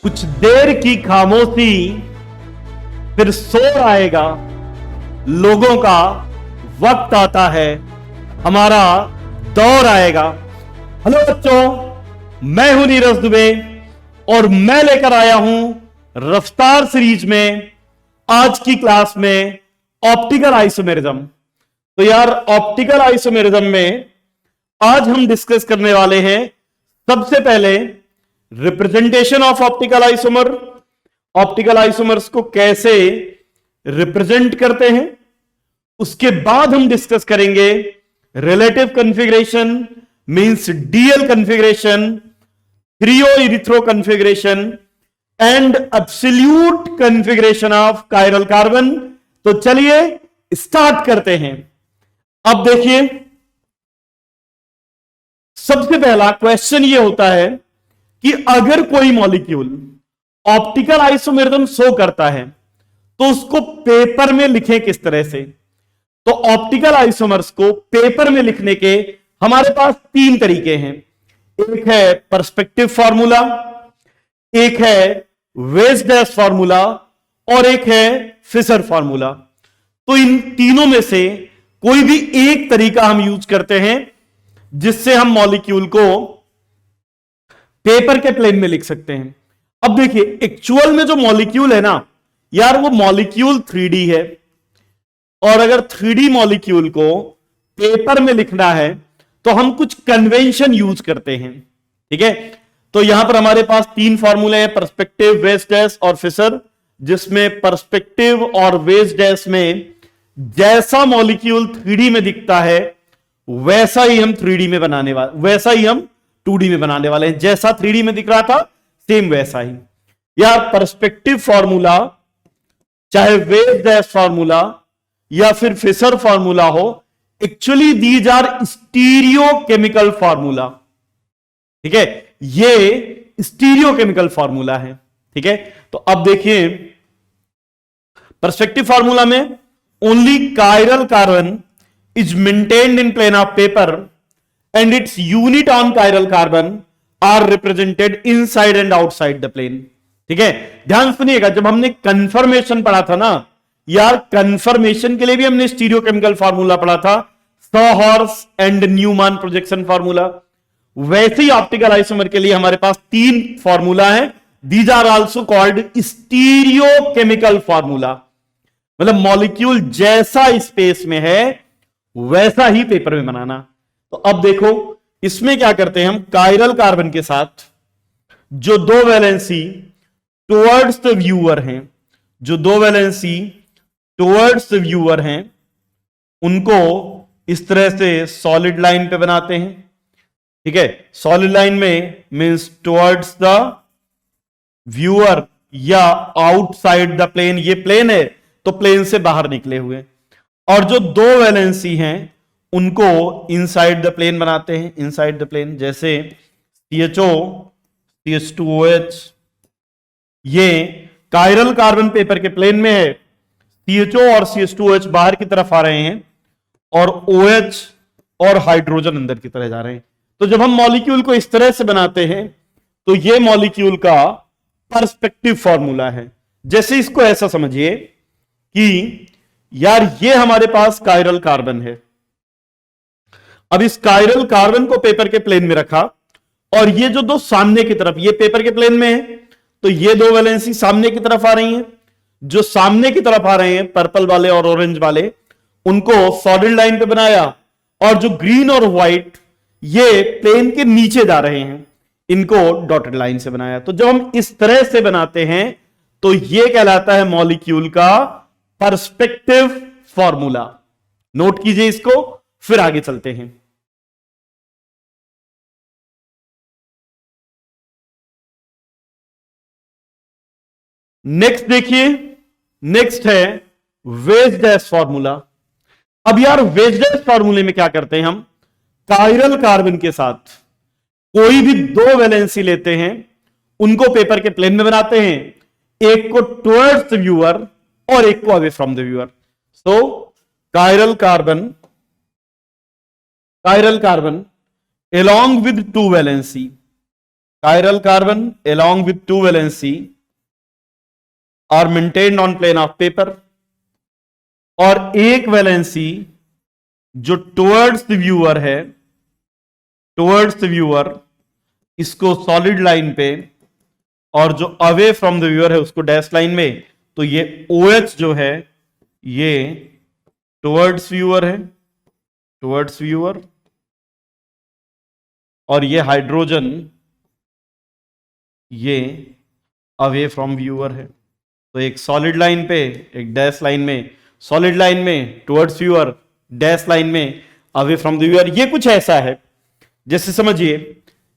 कुछ देर की खामोशी, फिर शोर आएगा। लोगों का वक्त आता है, हमारा दौर आएगा। हेलो बच्चों, मैं हूं नीरज दुबे और मैं लेकर आया हूं रफ्तार सीरीज में आज की क्लास में ऑप्टिकल आइसोमेरिज्म। तो यार, ऑप्टिकल आइसोमेरिज्म में आज हम डिस्कस करने वाले हैं सबसे पहले representation of optical isomer. Optical isomers को कैसे रिप्रेजेंट करते हैं। उसके बाद हम डिस्कस करेंगे relative configuration means D L configuration, threo erythro configuration and absolute configuration of chiral carbon. तो चलिए स्टार्ट करते हैं। अब देखिए, सबसे पहला क्वेश्चन यह होता है कि अगर कोई मॉलिक्यूल ऑप्टिकल आइसोमेरिज्म शो करता है तो उसको पेपर में लिखें किस तरह से। तो ऑप्टिकल आइसोमर्स को पेपर में लिखने के हमारे पास तीन तरीके हैं। एक है पर्सपेक्टिव फार्मूला, एक है वेज डैश फार्मूला और एक है फिशर फार्मूला। तो इन तीनों में से कोई भी एक तरीका हम यूज करते हैं जिससे हम मॉलिक्यूल को पेपर के प्लेन में लिख सकते हैं। अब देखिए, एक्चुअल में जो मॉलिक्यूल है ना यार, वो मॉलिक्यूल 3D है और अगर 3D मॉलिक्यूल को पेपर में लिखना है तो हम कुछ कन्वेंशन यूज करते हैं। ठीक है, तो यहां पर हमारे पास तीन फॉर्मूले हैं, पर्सपेक्टिव, वेज डैश और फिशर, जिसमें पर्सपेक्टिव और वेज डैश में जैसा मॉलिक्यूल 3D में दिखता है वैसा ही हम 3D में बनाने वाले, वैसा ही हम 2D में बनाने वाले हैं। जैसा 3D में दिख रहा था सेम वैसा ही। यार, पर्सपेक्टिव फॉर्मूला चाहे वेज डैश फॉर्मूला या फिर फिशर फॉर्मूला हो, actually these are stereo chemical formula. ठीक है, ये स्टीरियो केमिकल फॉर्मूला है। ठीक है, तो अब देखिए, पर्सपेक्टिव फॉर्मूला में only chiral carbon is maintained in plane of paper and its unit on chiral carbon are represented inside and outside the plane। ठीक है, ध्यान सुनिएगा, जब हमने कंफर्मेशन पढ़ा था ना यार, कंफर्मेशन के लिए भी हमने स्टीरियो केमिकल फार्मूला पढ़ा था, सॉहॉर्स एंड न्यूमैन प्रोजेक्शन फार्मूला। वैसे ही ऑप्टिकल आइसोमर के लिए हमारे पास तीन फार्मूला है। These are also called stereo chemical formula. मतलब मॉलिक्यूल जैसा स्पेस में है वैसा ही पेपर में बनाना। तो अब देखो, इसमें क्या करते हैं हम, कायरल कार्बन के साथ जो दो वैलेंसी टुवर्ड्स द व्यूअर हैं, जो दो वैलेंसी टुवर्ड्स द व्यूअर हैं, उनको इस तरह से सॉलिड लाइन पे बनाते हैं। ठीक है, सॉलिड लाइन में मींस टुवर्ड्स द व्यूअर या आउटसाइड द प्लेन। ये प्लेन है तो प्लेन से बाहर निकले हुए, और जो दो वैलेंसी हैं उनको इनसाइड द प्लेन बनाते हैं, इनसाइड द प्लेन। जैसे CHO, CH2OH, ये कायरल कार्बन पेपर के प्लेन में है, CHO और CH2OH बाहर की तरफ आ रहे हैं और OH और हाइड्रोजन अंदर की तरफ जा रहे हैं। तो जब हम मॉलिक्यूल को इस तरह से बनाते हैं तो ये मॉलिक्यूल का पर्सपेक्टिव फॉर्मूला है। जैसे इसको ऐसा समझिए कि यार, ये हमारे पास कायरल कार्बन है। अब इस कायरल कार्बन को पेपर के प्लेन में रखा और ये जो दो सामने की तरफ, ये पेपर के प्लेन में है तो ये दो वैलेंसी सामने की तरफ आ रही हैं। जो सामने की तरफ आ रहे हैं, पर्पल वाले और ऑरेंज वाले, उनको सॉलिड लाइन पे बनाया, और जो ग्रीन और व्हाइट ये प्लेन के नीचे जा रहे हैं, इनको डॉटेड लाइन से बनाया। तो जब हम इस तरह से बनाते हैं तो ये कहलाता है मॉलिक्यूल का पर्सपेक्टिव फॉर्मूला। नोट कीजिए इसको, फिर आगे चलते हैं। नेक्स्ट देखिए, नेक्स्ट है वेज डैश फॉर्मूला। अब यार, वेज डैश फॉर्मूले में क्या करते हैं हम, कायरल कार्बन के साथ कोई भी दो वैलेंसी लेते हैं, उनको पेपर के प्लेन में बनाते हैं, एक को टुवर्ड्स द व्यूअर और एक को away from the viewer. So chiral carbon along with two valency, chiral carbon along with two valency are maintained on plane of paper, और एक वैलेंसी जो टुवर्ड्स द व्यूअर है, टुवर्ड्स द व्यूअर, इसको solid line पे, और जो away from the viewer है उसको डैश लाइन में। तो ये OH जो है ये टुवर्ड्स व्यूअर है, टुवर्ड्स व्यूअर, और ये हाइड्रोजन ये अवे फ्रॉम व्यूअर है। तो एक सॉलिड लाइन पे, एक डैश लाइन में, सॉलिड लाइन में टुवर्ड्स व्यूअर, डैश लाइन में अवे फ्रॉम द व्यूअर। ये कुछ ऐसा है जैसे समझिए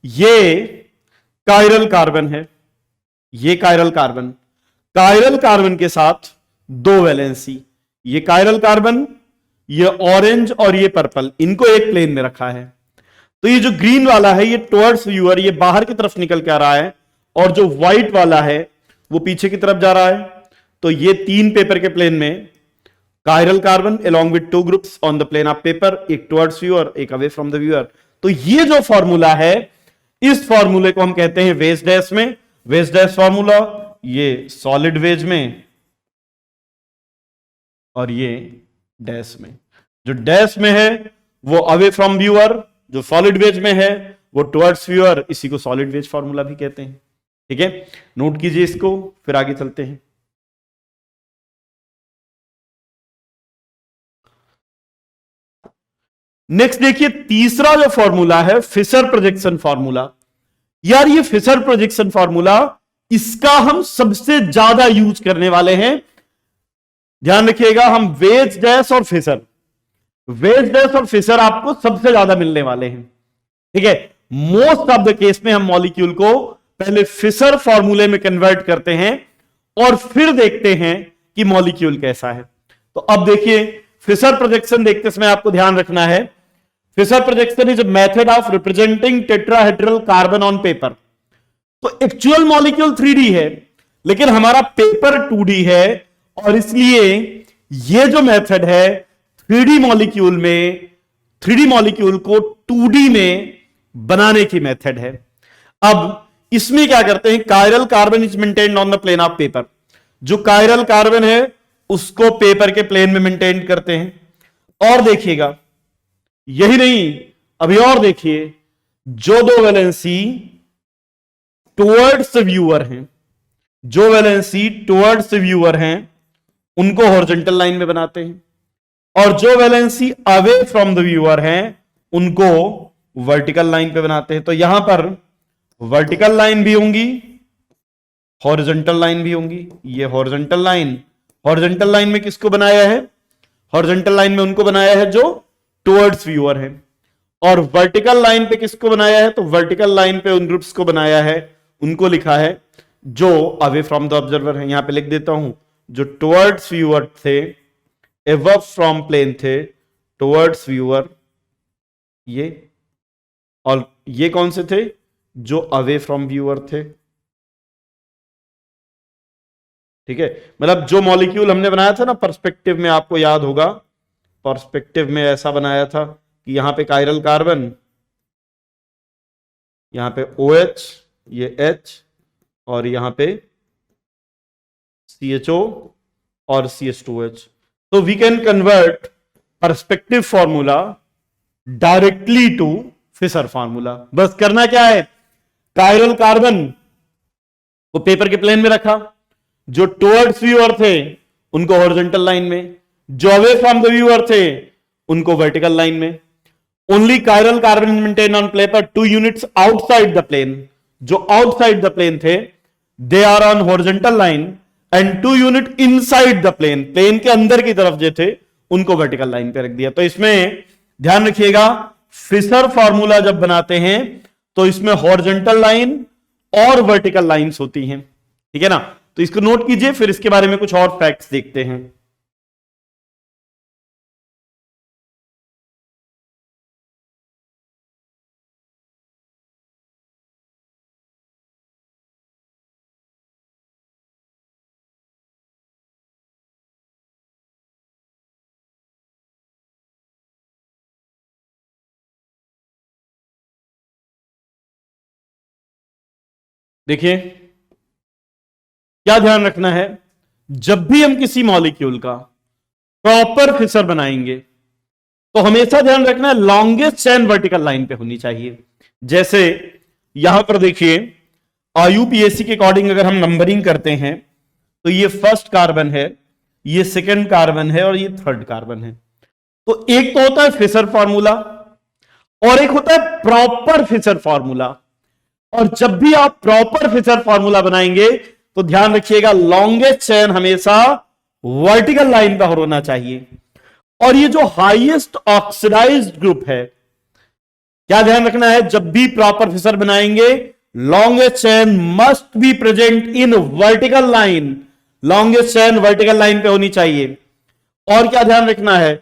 ये कायरल कार्बन है, ये कायरल कार्बन, कायरल कार्बन के साथ दो वैलेंसी, ये कायरल कार्बन, ये ऑरेंज और ये पर्पल, इनको एक प्लेन में रखा है। तो ये जो ग्रीन वाला है ये टुवर्ड्स व्यूअर, ये बाहर की तरफ निकल के आ रहा है, और जो व्हाइट वाला है वो पीछे की तरफ जा रहा है। तो ये तीन पेपर के प्लेन में chiral carbon along with two groups on the plane of paper, एक टुवर्ड्स व्यूअर, एक अवे फ्रॉम द व्यूअर। तो ये जो फॉर्मूला है, इस फॉर्मूले को हम कहते हैं वेज डैश में, वेज डैश फॉर्मूला, ये सॉलिड वेज में और ये डैश में। जो डैश में है वो अवे फ्रॉम व्यूअर, जो सॉलिड वेज में है वो टुवर्ड्स व्यूअर, इसी को सॉलिड वेज फॉर्मूला भी कहते हैं। ठीक है, नोट कीजिए इसको, फिर आगे चलते हैं। नेक्स्ट देखिए तीसरा जो फॉर्मूला है फिशर प्रोजेक्शन फॉर्मूला। यार ये फिशर प्रोजेक्शन फॉर्मूला, इसका हम सबसे ज्यादा यूज करने वाले हैं। ध्यान रखिएगा, हम वेज डैश और फिशर, वेज डैश और फिशर आपको सबसे ज्यादा मिलने वाले हैं। ठीक है, मोस्ट ऑफ द केस में हम मॉलिक्यूल को पहले फिशर फॉर्मूले में कन्वर्ट करते हैं और फिर देखते हैं कि मॉलिक्यूल कैसा है। तो अब देखिए फिशर प्रोजेक्शन देखते समय आपको ध्यान रखना है, Fischer projection is a method of representing tetrahedral carbon on paper. तो एक्चुअल मॉलिक्यूल 3D है लेकिन हमारा पेपर 2D है, और इसलिए ये जो मेथड है 3D मॉलिक्यूल में, 3D मॉलिक्यूल को 2D में बनाने की मेथड है। अब इसमें क्या करते हैं, chiral carbon is maintained on the plane of paper. जो कायरल कार्बन है उसको पेपर के प्लेन में मेंटेन करते हैं। और देखिएगा यही नहीं, अभी और देखिए, जो दो वैलेंसी टुवर्ड्स व्यूअर हैं, जो वैलेंसी टुवर्ड्स व्यूअर हैं उनको हॉरिजॉन्टल लाइन में बनाते हैं, और जो valency away from the viewer हैं उनको वर्टिकल लाइन पे बनाते हैं। तो यहां पर वर्टिकल लाइन भी होंगी, हॉरिजॉन्टल लाइन भी होंगी। ये हॉरिजॉन्टल लाइन, हॉरिजॉन्टल लाइन में किसको बनाया है, हॉरिजॉन्टल लाइन में उनको बनाया है जो टुवर्ड्स व्यूअर है। और वर्टिकल लाइन पे किसको बनाया है, तो वर्टिकल लाइन पे उन ग्रुप्स को बनाया है, उनको लिखा है जो अवे फ्रॉम द ऑब्जर्वर है। यहां पे लिख देता हूं, जो टुवर्ड्स व्यूअर थे, एबव फ्रॉम प्लेन थे, टुवर्ड्स व्यूअर ये, और ये कौन से थे, जो अवे फ्रॉम व्यूअर थे। ठीक है, मतलब जो मॉलिक्यूल हमने बनाया था ना पर्सपेक्टिव में, आपको याद होगा पर्सपेक्टिव में ऐसा बनाया था कि यहां पे कायरल कार्बन, यहां पे OH, ये H, और यहां पे CHO और CH2H। तो we can convert perspective formula directly to Fischer formula. बस करना क्या है, कायरल कार्बन को पेपर के प्लेन में रखा, जो टुवर्ड्स व्यूअर थे उनको हॉरिजॉन्टल लाइन में, जो अवे फ्रॉम द व्यूअर थे उनको वर्टिकल लाइन में। Only chiral carbon maintain on paper 2 units outside the plane, जो आउटसाइड द प्लेन थे they are on horizontal line, and 2 unit inside the plane, plane के अंदर की तरफ जो थे उनको वर्टिकल लाइन पे रख दिया। तो इसमें ध्यान रखिएगा, फिशर फॉर्मूला जब बनाते हैं तो इसमें हॉरिजॉन्टल लाइन और वर्टिकल लाइंस होती हैं। ठीक है ना, तो इसको नोट कीजिए, फिर इसके बारे में कुछ और फैक्ट्स देखते हैं। देखिए क्या ध्यान रखना है, जब भी हम किसी मॉलिक्यूल का प्रॉपर फिशर बनाएंगे तो हमेशा ध्यान रखना है लॉन्गेस्ट चेन वर्टिकल लाइन पे होनी चाहिए। जैसे यहां पर देखिए आईयूपीएसी के अकॉर्डिंग अगर हम नंबरिंग करते हैं तो ये फर्स्ट कार्बन है, ये सेकंड कार्बन है और ये थर्ड कार्बन है। तो एक तो होता है फिशर फॉर्मूला और एक होता है प्रॉपर फिशर फॉर्मूला। और जब भी आप प्रॉपर फिशर फॉर्मूला बनाएंगे तो ध्यान रखिएगा लॉन्गेस्ट चेन हमेशा वर्टिकल लाइन पर होना चाहिए। और ये जो हाईएस्ट ऑक्सीडाइज्ड ग्रुप है, क्या ध्यान रखना है, जब भी प्रॉपर फिशर बनाएंगे longest chain must be present in vertical line, longest chain vertical line पे होनी चाहिए। और क्या ध्यान रखना है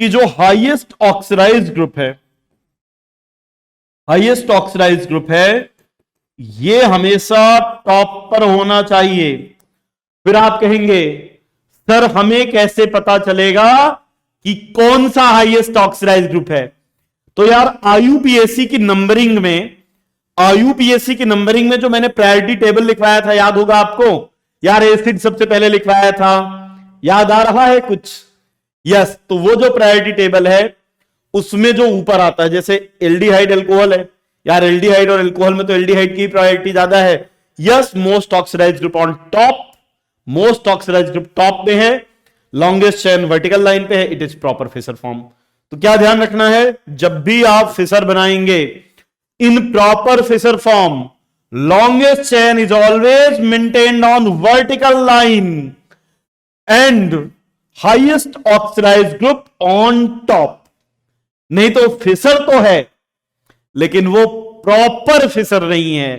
कि जो हाईएस्ट ऑक्सीडाइज्ड ग्रुप है, हाईएस्ट ऑक्सीडाइज्ड ग्रुप है, ये हमेशा टॉप पर होना चाहिए। फिर आप कहेंगे सर हमें कैसे पता चलेगा कि कौन सा हाईएस्ट ऑक्सीडाइज्ड ग्रुप है? तो यार आईयूपीएसी की नंबरिंग में, आईयूपीएसी की नंबरिंग में जो मैंने प्रायोरिटी टेबल लिखवाया था, याद होगा आपको, यार एसिड सबसे पहले लिखवाया था, याद आ रहा है कुछ? यस, तो वो जो प्रायोरिटी टेबल है उसमें जो ऊपर आता है, जैसे एल्डिहाइड अल्कोहल है, यार एल्डिहाइड और अल्कोहल में तो एल्डिहाइड की प्रायोरिटी ज्यादा है। Yes, most oxidized group on top, most oxidized group top पे है, लॉन्गेस्ट चेन वर्टिकल लाइन पे है, it is proper Fischer form. तो क्या ध्यान रखना है, जब भी आप फिशर बनाएंगे in proper Fischer form longest chain is always maintained on vertical line and highest oxidized group on top। नहीं तो फिशर तो है लेकिन वो प्रॉपर फिशर नहीं है।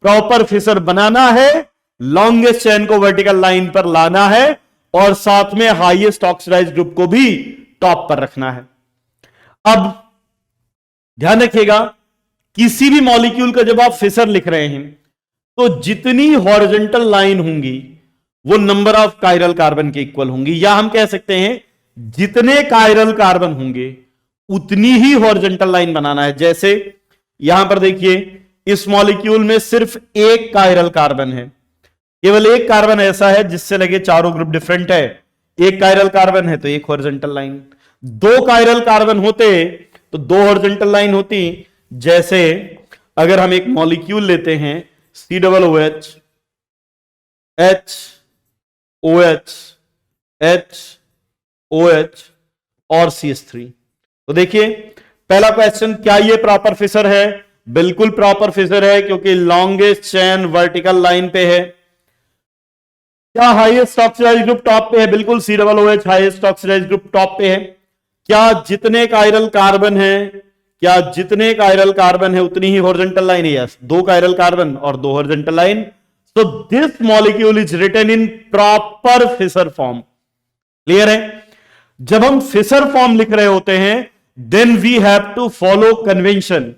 प्रॉपर फिशर बनाना है, लॉन्गेस्ट चेन को वर्टिकल लाइन पर लाना है और साथ में हाईएस्ट ऑक्सीडाइज्ड ग्रुप को भी टॉप पर रखना है। अब ध्यान रखिएगा किसी भी मॉलिक्यूल का जब आप फिशर लिख रहे हैं तो जितनी हॉरिजॉन्टल लाइन होंगी वो नंबर ऑफ कायरल कार्बन के इक्वल होंगी, या हम कह सकते हैं जितने कायरल कार्बन होंगे उतनी ही हॉरिजॉन्टल लाइन बनाना है। जैसे यहां पर देखिए इस मॉलिक्यूल में सिर्फ एक कायरल कार्बन है, केवल एक कार्बन ऐसा है जिससे लगे चारों ग्रुप डिफरेंट है, एक कायरल कार्बन है तो एक हॉरिजॉन्टल लाइन। दो कायरल कार्बन होते तो दो हॉरिजॉन्टल लाइन होती। जैसे अगर हम एक मॉलिक्यूल लेते हैं COOH HOH HOH और CH3, तो देखिए पहला क्वेश्चन, क्या ये प्रॉपर फिशर है? बिल्कुल प्रॉपर फिशर है क्योंकि लॉन्गेस्ट चेन वर्टिकल लाइन पे है। क्या हाईएस्ट ऑक्सीडाइज्ड ग्रुप टॉप पे है? बिल्कुल COOH highest oxidized group top पे है। क्या जितने कायरल कार्बन है, क्या जितने कायरल कार्बन है उतनी ही हॉरिजॉन्टल लाइन है? यस, दो कायरल कार्बन और दो horizontal line. So this molecule is written in proper Fischer form. Clear है? जब हम फिशर फॉर्म लिख रहे होते हैं then we have to follow convention.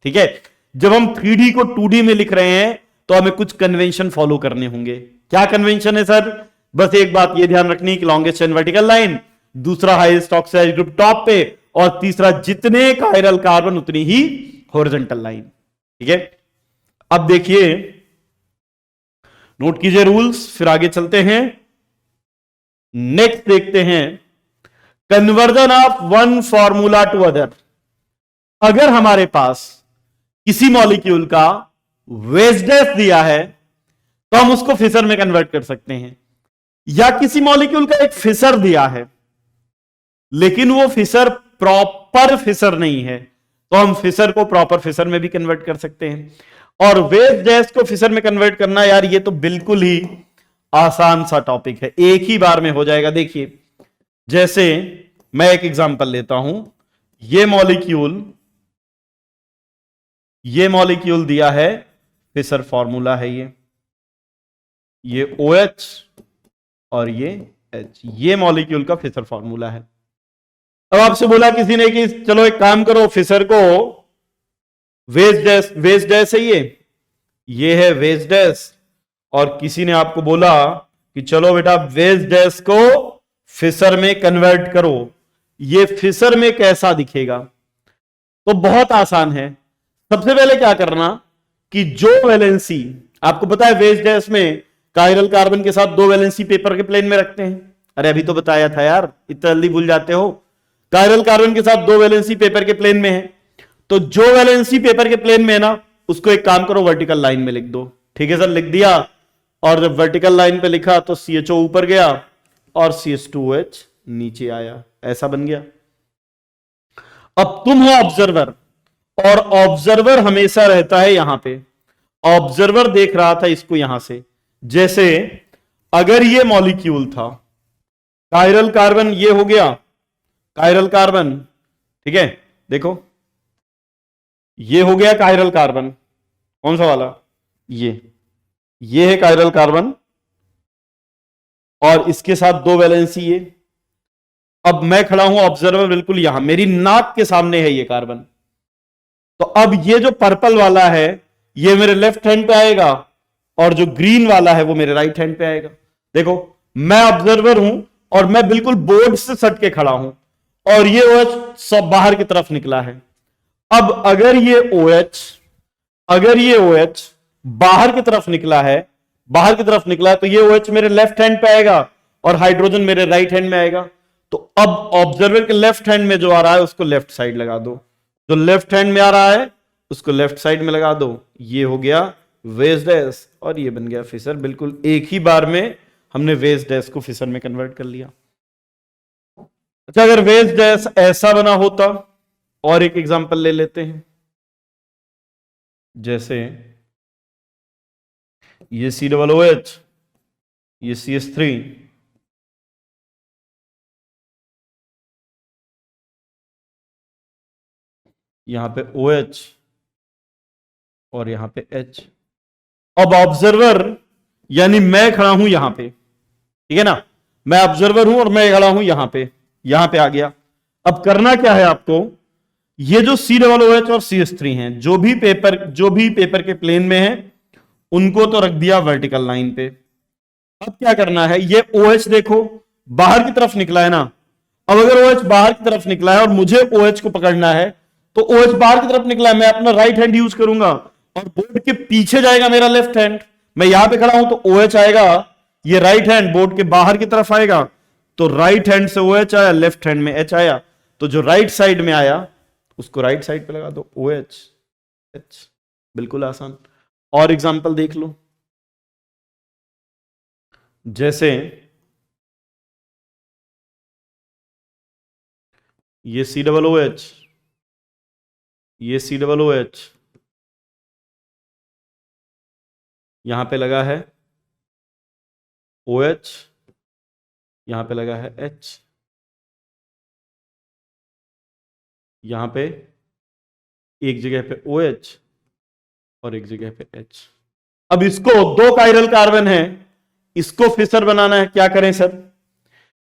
ठीक है, जब हम 3D को 2D में लिख रहे हैं तो हमें कुछ कन्वेंशन फॉलो करने होंगे। क्या कन्वेंशन है सर? बस एक बात ये ध्यान रखनी कि लॉन्गेस्ट चेन वर्टिकल लाइन, दूसरा हाईएस्ट ऑक्सीडाइज्ड ग्रुप टॉप पे, और तीसरा जितने कायरल कार्बन उतनी ही हॉरिजॉन्टल लाइन। ठीक है, अब देखिए नोट कीजिए रूल्स, फिर आगे चलते हैं। नेक्स्ट देखते हैं conversion of one formula to other. अगर हमारे पास किसी मॉलिक्यूल का वेज डैश दिया है तो हम उसको फिशर में कन्वर्ट कर सकते हैं, या किसी मॉलिक्यूल का एक फिशर दिया है लेकिन वो फिशर प्रॉपर फिशर नहीं है तो हम फिशर को प्रॉपर फिशर में भी कन्वर्ट कर सकते हैं। और वेज डैश को फिशर में कन्वर्ट करना, यार ये तो बिल्कुल ही आसान सा टॉपिक है, एक ही बार में हो जाएगा। देखिए जैसे मैं एक एग्जांपल लेता हूं, ये मॉलिक्यूल दिया है, फिशर फॉर्मूला है ये OH और ये H, ये मॉलिक्यूल का फिशर फॉर्मूला है। अब आपसे बोला किसी ने कि चलो एक काम करो, फिशर को वेज डैश है ये है वेज डैश, और किसी ने आपको बोला कि चलो बेटा वेज डैश को फिशर में कन्वर्ट करो, ये फिशर में कैसा दिखेगा? तो बहुत आसान है। सबसे पहले क्या करना कि जो वैलेंसी, आपको पता है वेज डैश में कायरल कार्बन के साथ दो वैलेंसी पेपर के प्लेन में रखते हैं। अरे अभी तो बताया था यार, इतना जल्दी भूल जाते हो। कायरल कार्बन के साथ दो वैलेंसी पेपर के प्लेन में है, तो जो वैलेंसी पेपर के प्लेन में है ना, उसको एक काम करो वर्टिकल लाइन में लिख दो। ठीक है सर, लिख दिया। और जब वर्टिकल लाइन पे लिखा तो CHO ऊपर गया और CH2OH नीचे आया, ऐसा बन गया। अब तुम हो ऑब्जर्वर, और ऑब्जर्वर हमेशा रहता है यहां पे। ऑब्जर्वर देख रहा था इसको यहां से। जैसे अगर ये मॉलिक्यूल था कायरल कार्बन, ये हो गया कायरल कार्बन, ठीक है, देखो ये हो गया कायरल कार्बन। कौन सा वाला? ये है कायरल कार्बन, और इसके साथ दो वैलेंसी ये। अब मैं खड़ा हूं ऑब्जर्वर बिल्कुल यहां, मेरी नाक के सामने है ये कार्बन। तो अब ये जो पर्पल वाला है ये मेरे लेफ्ट हैंड पे आएगा, और जो ग्रीन वाला है वो मेरे राइट हैंड पे आएगा। देखो मैं ऑब्जर्वर हूं और मैं बिल्कुल बोर्ड से सट के खड़ा हूं, और ये OH सब बाहर की तरफ निकला है। अब अगर ये OH बाहर की तरफ निकला है, तो ये OH मेरे लेफ्ट हैंड पे आएगा और हाइड्रोजन मेरे राइट हैंड में आएगा। तो अब ऑब्जर्वर के लेफ्ट हैंड में जो आ रहा है उसको लेफ्ट साइड लगा दो, जो लेफ्ट हैंड में आ रहा है उसको लेफ्ट साइड में लगा दो। ये हो गया वेज डैश और ये बन गया फिशर। बिल्कुल एक ही बार में हमने वेज डैश को फिशर में कन्वर्ट कर लिया। अच्छा, अगर वेज डैश ऐसा बना होता, और एक एग्जांपल ले लेते हैं। जैसे ये COOH, ये CH3, यहां पे OH और यहां पे H। अब ऑब्जर्वर यानी मैं खड़ा हूं यहां पे, ठीक है ना, मैं ऑब्जर्वर हूं और मैं खड़ा हूं यहां पे आ गया। अब करना क्या है आपको, ये जो COOH और CH3 हैं, जो भी पेपर के प्लेन में है उनको तो रख दिया वर्टिकल लाइन पे। अब क्या करना है, ये OH देखो बाहर की तरफ निकला है ना। अब अगर OH बाहर की तरफ निकला है और मुझे OH को पकड़ना है, तो OH बाहर की तरफ निकला है, मैं अपना राइट हैंड यूज करूंगा और बोर्ड के पीछे जाएगा मेरा लेफ्ट हैंड। मैं यहां पे खड़ा हूं तो OH आएगा, ये राइट हैंड बोर्ड के बाहर की तरफ आएगा, तो राइट हैंड से OH आया, लेफ्ट हैंड में H आया, तो जो राइट साइड में आया उसको राइट साइड पे लगा दो, OH H। बिल्कुल आसान। और एग्जांपल देख लो, जैसे ये COOH, ये COOH यहां पे लगा है OH, यहां पे लगा है H, यहां पे एक जगह पे OH और एक जगह पे H। अब इसको दो कायरल कार्बन है, इसको फिशर बनाना है, क्या करें सर?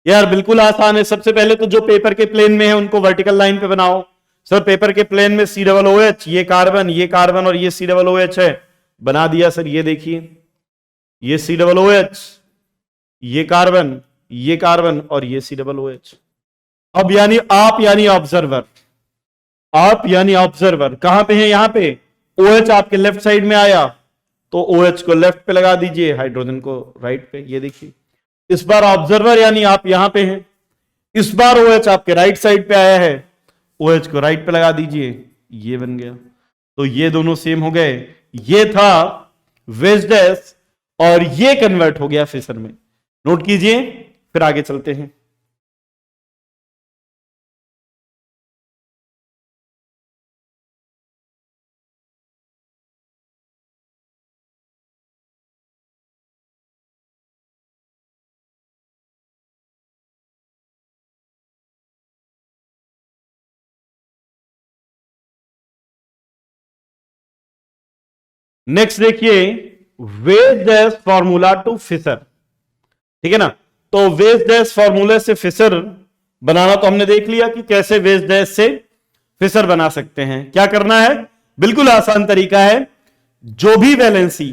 यार बिल्कुल आसान है। सबसे पहले तो जो पेपर के प्लेन में है उनको वर्टिकल लाइन पे बनाओ। सर पेपर के प्लेन में COOH, ये कार्बन और ये COOH है, बना दिया सर। ये देखिए ये COOH, ये कार्बन और ये COOH। अब यानी ऑब्जर्वर कहां पे है? यहां पे OH आपके लेफ्ट साइड में आया तो OH को लेफ्ट पे लगा दीजिए, हाइड्रोजन को राइट पे। ये देखिए इस बार ऑब्जर्वर यानी आप यहां पे हैं, इस बार OH आपके राइट साइड पे आया है, OH को राइट पे लगा दीजिए, ये बन गया। तो ये दोनों सेम हो गए। ये था वेज डैश और ये कन्वर्ट हो गया फिशर में। नोट कीजिए, फिर आगे चलते हैं। नेक्स्ट देखिए wedge dash formula to Fischer, ठीक है ना। तो वेज डैश फॉर्मूले से फिशर बनाना तो हमने देख लिया कि कैसे वेज डैश से फिशर बना सकते हैं। क्या करना है? बिल्कुल आसान तरीका है। जो भी वैलेंसी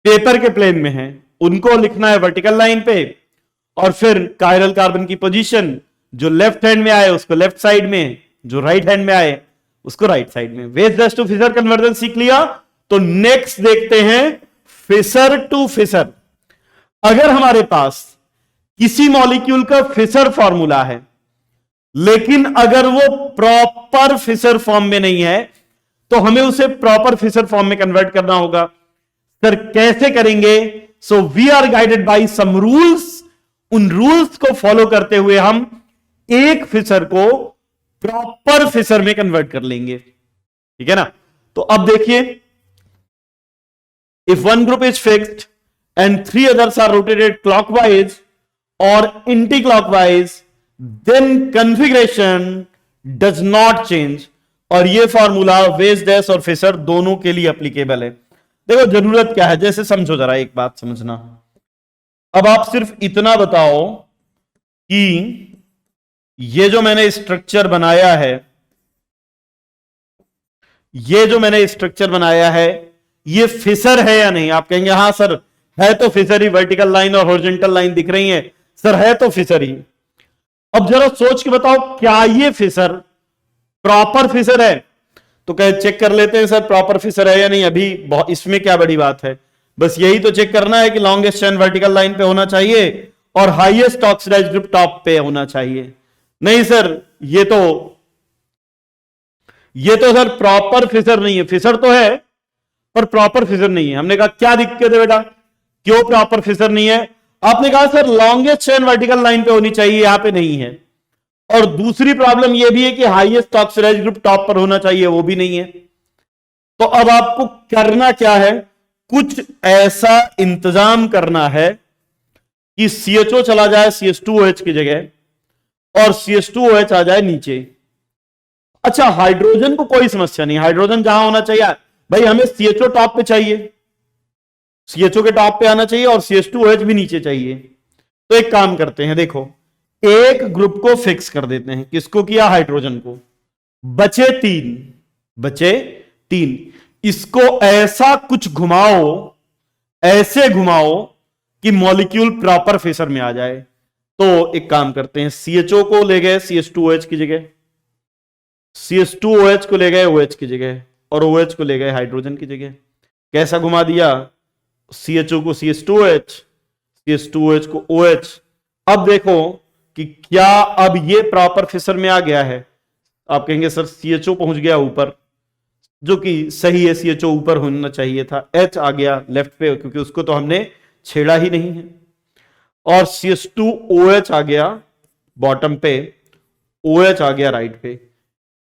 पेपर के प्लेन में है उनको लिखना है वर्टिकल लाइन पे, और फिर कायरल कार्बन की पोजीशन जो लेफ्ट हैंड में आए उसको लेफ्ट साइड में, जो राइट हैंड में आए उसको राइट साइड में। Wedge dash to Fischer conversion सीख लिया। तो नेक्स्ट देखते हैं फिशर टू फिशर। अगर हमारे पास किसी मॉलिक्यूल का फिशर फॉर्मूला है, लेकिन अगर वो प्रॉपर फिशर फॉर्म में नहीं है, तो हमें उसे प्रॉपर फिशर फॉर्म में कन्वर्ट करना होगा। सर कैसे करेंगे? So we are guided by some rules. उन रूल्स को फॉलो करते हुए हम एक फिशर को प्रॉपर फिशर में कन्वर्ट कर लेंगे, ठीक है ना। तो अब देखिए, if one group is fixed and three others are rotated clockwise और anti clockwise, then configuration does not change. और ये फॉर्मूला वेज डैश और फिशर दोनों के लिए एप्लीकेबल है। देखो जरूरत क्या है, जैसे समझो, जरा एक बात समझना। अब आप सिर्फ इतना बताओ कि ये जो मैंने स्ट्रक्चर बनाया है, ये फिशर है या नहीं। आप कहेंगे हाँ सर है तो फिशर ही, वर्टिकल लाइन और हॉरिजॉन्टल लाइन दिख रही है, सर है तो फिशर ही। अब जरा सोच के बताओ, क्या ये फिशर प्रॉपर फिशर है? तो कहे चेक कर लेते हैं सर प्रॉपर फिशर है या नहीं। अभी इसमें क्या बड़ी बात है, बस यही तो चेक करना है कि लॉन्गेस्ट चेन वर्टिकल लाइन पे होना चाहिए और हाईएस्ट ऑक्सीडाइज्ड ग्रुप टॉप पे होना चाहिए। नहीं सर ये तो सर प्रॉपर फिशर नहीं है। फिशर तो है पर प्रॉपर फिशर नहीं है। हमने कहा क्या दिक्कत है बेटा, क्यों प्रॉपर फिशर नहीं है? आपने कहा sir longest chain vertical line पे होनी चाहिए, यहां पे नहीं है। और दूसरी प्रॉब्लम यह भी है कि हाईएस्ट ऑक्सीडाइज्ड ग्रुप टॉप पर होना चाहिए, वो भी नहीं है। तो अब आपको करना क्या है, कुछ ऐसा इंतजाम करना है कि CHO चला जाए CH2OH की जगह और CH2OH आ जाए नीचे। अच्छा हाइड्रोजन को कोई समस्या नहीं, हाइड्रोजन जहां होना चाहिए भाई, हमें CHO टॉप पे चाहिए, CHO के टॉप पे आना चाहिए और CH2OH भी नीचे चाहिए। तो एक काम करते हैं, देखो एक ग्रुप को फिक्स कर देते हैं। किसको किया? हाइड्रोजन को। बचे तीन। इसको ऐसा कुछ घुमाओ, ऐसे घुमाओ कि मॉलिक्यूल प्रॉपर फिशर में आ जाए। तो एक काम करते हैं, CHO को ले गए CH2OH की जगह, CH2OH को ले गए OH की जगह और OH को ले गए हाइड्रोजन की जगह। कैसा घुमा दिया? CHO को CH2OH, CH2OH को OH। अब देखो कि क्या अब ये प्रॉपर फिशर में आ गया है? आप कहेंगे सर CHO पहुंच गया ऊपर, जो कि सही है, CHO ऊपर होना चाहिए था। H आ गया लेफ्ट पे क्योंकि उसको तो हमने छेड़ा ही नहीं है, और CH2OH आ गया बॉटम पे, OH आ गया राइट पे।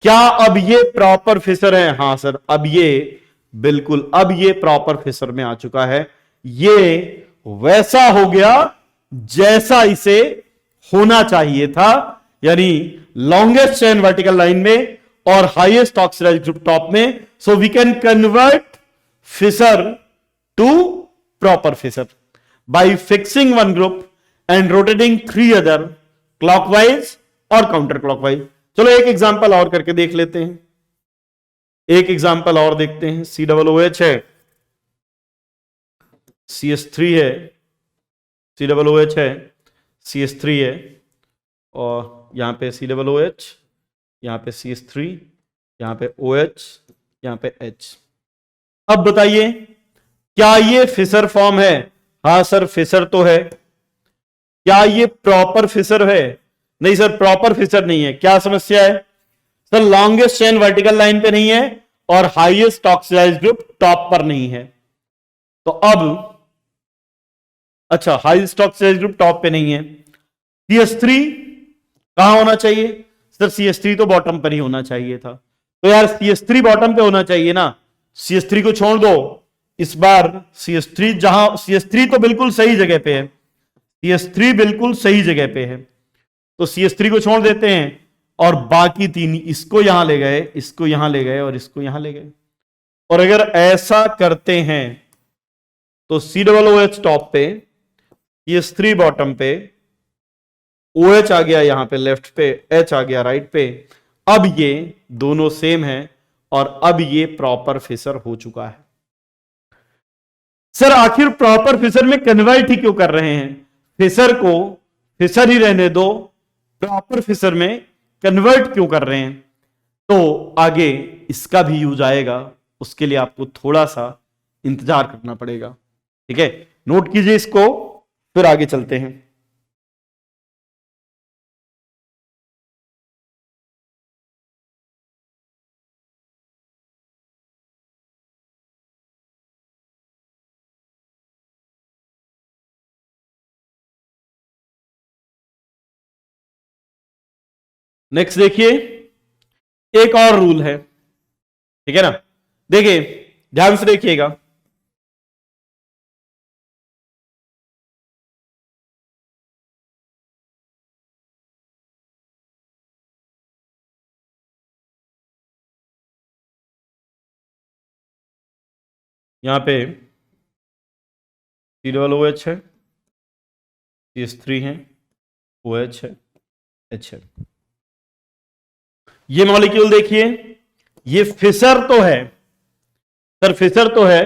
क्या अब ये प्रॉपर फिशर है? हां सर अब ये बिल्कुल, अब ये प्रॉपर फिशर में आ चुका है। ये वैसा हो गया जैसा इसे होना चाहिए था, यानी लॉन्गेस्ट चेन वर्टिकल लाइन में और हाईएस्ट ऑक्सीडाइज्ड ग्रुप टॉप में। So we can convert Fischer to proper Fischer by fixing one group and rotating three other clockwise और काउंटर क्लॉकवाइज। चलो एक एग्जांपल और करके देख लेते हैं, एक एग्जांपल और देखते हैं। COOH है, CH3 है, COOH है, CH3 है, और यहां पे COOH, यहां पे CH3, यहां पे OH, यहां पे H। अब बताइए क्या ये फिशर फॉर्म है? हां सर फिशर तो है। क्या ये प्रॉपर फिशर है? नहीं सर प्रॉपर फिशर नहीं है। क्या समस्या है? Sir longest chain vertical line पे नहीं है और हाईएस्ट ऑक्सीडाइज्ड ग्रुप टॉप पर नहीं है। तो अब अच्छा हाईएस्ट ऑक्सीडाइज्ड ग्रुप टॉप पे नहीं है। CH3 कहां होना चाहिए? सर CH3 तो बॉटम पर ही होना चाहिए था। तो यार CH3 बॉटम पे होना चाहिए ना, CH3 को छोड़ दो। इस बार CH3 तो बिल्कुल सही जगह पे है, CH3 बिल्कुल सही जगह पे है, तो CH3 को छोड़ देते हैं और बाकी तीन इसको यहां ले गए, इसको यहां ले गए और इसको यहां ले गए। और अगर ऐसा करते हैं तो COOH टॉप पे, CH3 बॉटम पे, OH आ गया यहां पे लेफ्ट पे, H आ गया राइट पे। अब ये दोनों सेम है और अब ये प्रॉपर फिशर हो चुका है। सर आखिर प्रॉपर फिशर में कन्वर्ट ही क्यों कर रहे हैं? फिशर को फिशर ही रहने दो, प्रॉपर फिशर में कन्वर्ट क्यों कर रहे हैं? तो आगे इसका भी यूज आएगा, उसके लिए आपको थोड़ा सा इंतजार करना पड़ेगा। ठीक है, नोट कीजिए इसको, फिर आगे चलते हैं। नेक्स्ट देखिए, एक और रूल है, ठीक है ना। देखिए, ध्यान से देखिएगा। यहां पे सी डबल ओ एच है, CH3 है, OH है, H है। ये मॉलिक्यूल देखिए, ये फिशर तो है सर, फिशर तो है,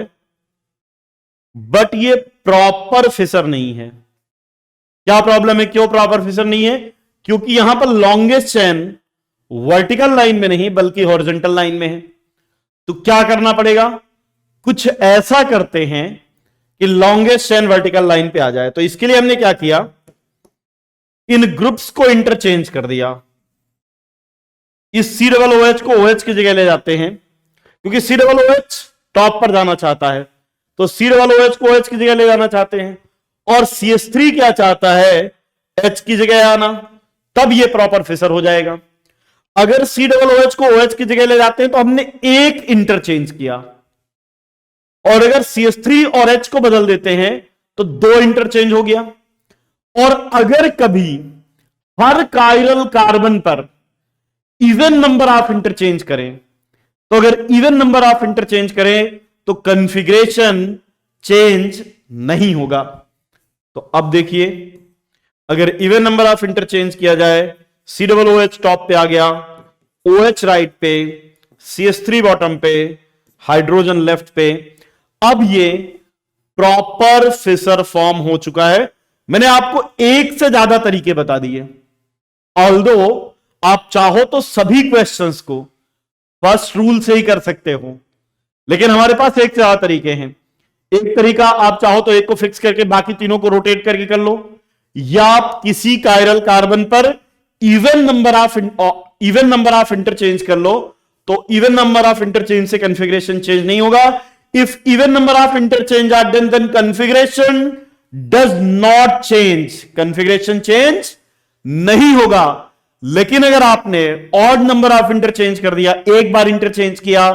बट ये प्रॉपर फिशर नहीं है। क्या प्रॉब्लम है, क्यों प्रॉपर फिशर नहीं है? क्योंकि यहां पर लॉन्गेस्ट चेन वर्टिकल लाइन में नहीं बल्कि हॉरिजॉन्टल लाइन में है। तो क्या करना पड़ेगा, कुछ ऐसा करते हैं कि लॉन्गेस्ट चेन वर्टिकल लाइन पे आ जाए। तो इसके लिए हमने क्या किया, इन ग्रुप्स को इंटरचेंज कर दिया। इस COOH को OH की जगह ले जाते हैं, क्योंकि COOH टॉप पर जाना चाहता है, तो COOH को OH की जगह ले जाना चाहते हैं, और CH3 क्या चाहता है, H की जगह आना, तब ये प्रॉपर फिशर हो जाएगा। अगर COOH को OH की जगह ले जाते हैं तो हमने एक इंटरचेंज किया, और अगर CH3 और H को बदल देते हैं तो दो इंटरचेंज हो गया। और अगर कभी हर कायरल कार्बन पर इवन नंबर ऑफ इंटरचेंज करें, तो अगर इवन नंबर ऑफ इंटरचेंज करें तो कॉन्फ़िगरेशन चेंज नहीं होगा। तो अब देखिए, अगर इवन नंबर ऑफ इंटरचेंज किया जाए, COOH टॉप पे आ गया, OH राइट पे, CH3 बॉटम पे, हाइड्रोजन लेफ्ट पे, अब ये प्रॉपर फिशर फॉर्म हो चुका है। मैंने आपको एक से ज्यादा तरीके बता दिए, ऑल्दो आप चाहो तो सभी क्वेश्चंस को फर्स्ट रूल से ही कर सकते हो, लेकिन हमारे पास एक से ज्यादा तरीके हैं। एक तरीका आप चाहो तो एक को फिक्स करके बाकी तीनों को रोटेट करके कर लो, या आप किसी कायरल कार्बन पर इवन नंबर ऑफ इंटरचेंज कर लो, तो इवन नंबर ऑफ इंटरचेंज से कॉन्फ़िगरेशन चेंज नहीं होगा। If even number of interchange are done, then configuration does not change, configuration change नहीं होगा। लेकिन अगर आपने ऑड नंबर ऑफ इंटरचेंज कर दिया, एक बार इंटरचेंज किया,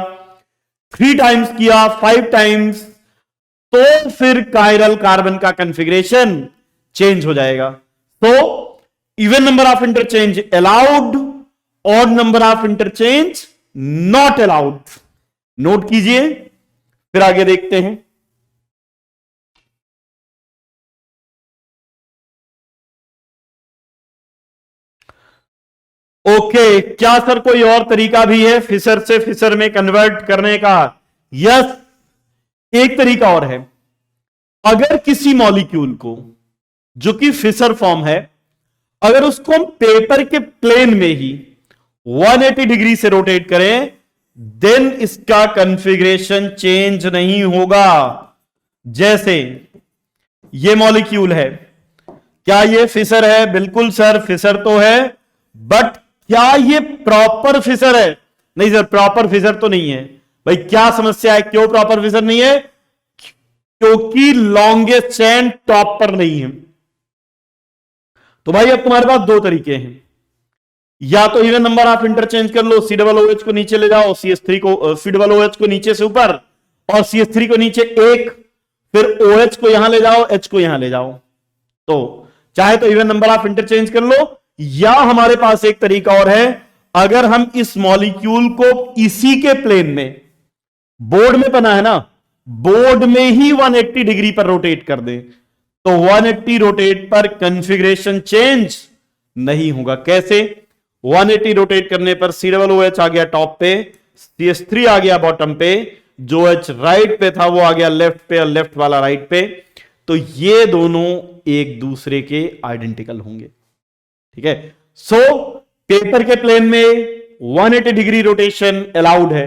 3 टाइम्स किया, 5 टाइम्स, तो फिर कायरल कार्बन का कॉन्फ़िगरेशन चेंज हो जाएगा। तो even number of interchange allowed, odd number of interchange not allowed. Note कीजिए, फिर आगे देखते हैं। ओके, क्या सर कोई और तरीका भी है फिशर से फिशर में कन्वर्ट करने का? यस, एक तरीका और है। अगर किसी मॉलिक्यूल को, जो कि फिशर फॉर्म है, अगर उसको हम पेपर के प्लेन में ही 180 डिग्री से रोटेट करें, देन इसका कॉन्फ़िगरेशन चेंज नहीं होगा। जैसे ये मॉलिक्यूल है, क्या ये फिशर है? बिल्कुल सर, फिशर तो है, बट क्या ये प्रॉपर फिशर है? नहीं सर, प्रॉपर फिशर तो नहीं है। भाई क्या समस्या है, क्यों प्रॉपर फिशर नहीं है? क्योंकि लॉन्गेस्ट चेन टॉप पर नहीं है। तो भाई अब तुम्हारे पास दो तरीके हैं, या तो इवन नंबर ऑफ इंटरचेंज कर लो, COOH को नीचे ले जाओ, CH3 को, COOH को नीचे से ऊपर और CH3 को नीचे एक, फिर OH को यहां ले जाओ, H को यहां ले जाओ। तो चाहे तो इवन नंबर ऑफ इंटरचेंज कर लो, या हमारे पास एक तरीका और है, अगर हम इस मॉलिक्यूल को इसी के प्लेन में, बोर्ड में बना है ना, बोर्ड में ही 180 डिग्री पर रोटेट कर दें, तो 180 रोटेट पर कॉन्फ़िगरेशन चेंज नहीं होगा। कैसे? 180 रोटेट करने पर COOH आ गया टॉप पे, CH3 आ गया बॉटम पे, जो H राइट पे था वो आ गया लेफ्ट पे, और लेफ्ट वाला राइट पे। तो ये दोनों एक दूसरे के आइडेंटिकल होंगे। ठीक है, सो पेपर के प्लेन में 180 डिग्री रोटेशन अलाउड है,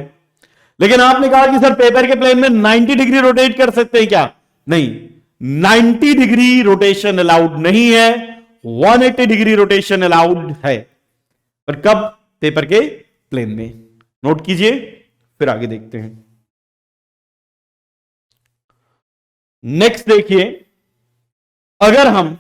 लेकिन आपने कहा कि सर पेपर के प्लेन में 90 डिग्री रोटेट कर सकते हैं क्या? नहीं, 90 डिग्री रोटेशन अलाउड नहीं है, 180 डिग्री रोटेशन अलाउड है। पर कब? पेपर के प्लेन में। नोट कीजिए, फिर आगे देखते हैं। नेक्स्ट देखिए, अगर हम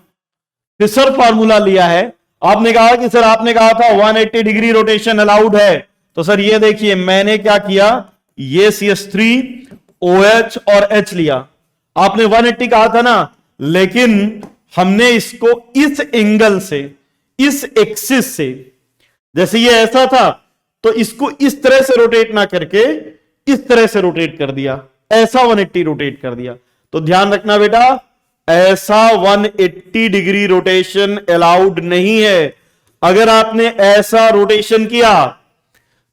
फिशर फॉर्मूला लिया है, आपने कहा कि सर आपने कहा था 180 डिग्री रोटेशन अलाउड है, तो सर ये देखिए मैंने क्या किया, ये CH3 OH और H लिया। आपने 180 कहा था ना, लेकिन हमने इसको इस एंगल से, इस एक्सिस से, जैसे ये ऐसा था तो इसको इस तरह से रोटेट ना करके इस तरह से रोटेट कर दिया, ऐसा 180 रोटेट कर दिया। तो ध्यान रखना बेटा, ऐसा 180 डिग्री रोटेशन अलाउड नहीं है। अगर आपने ऐसा रोटेशन किया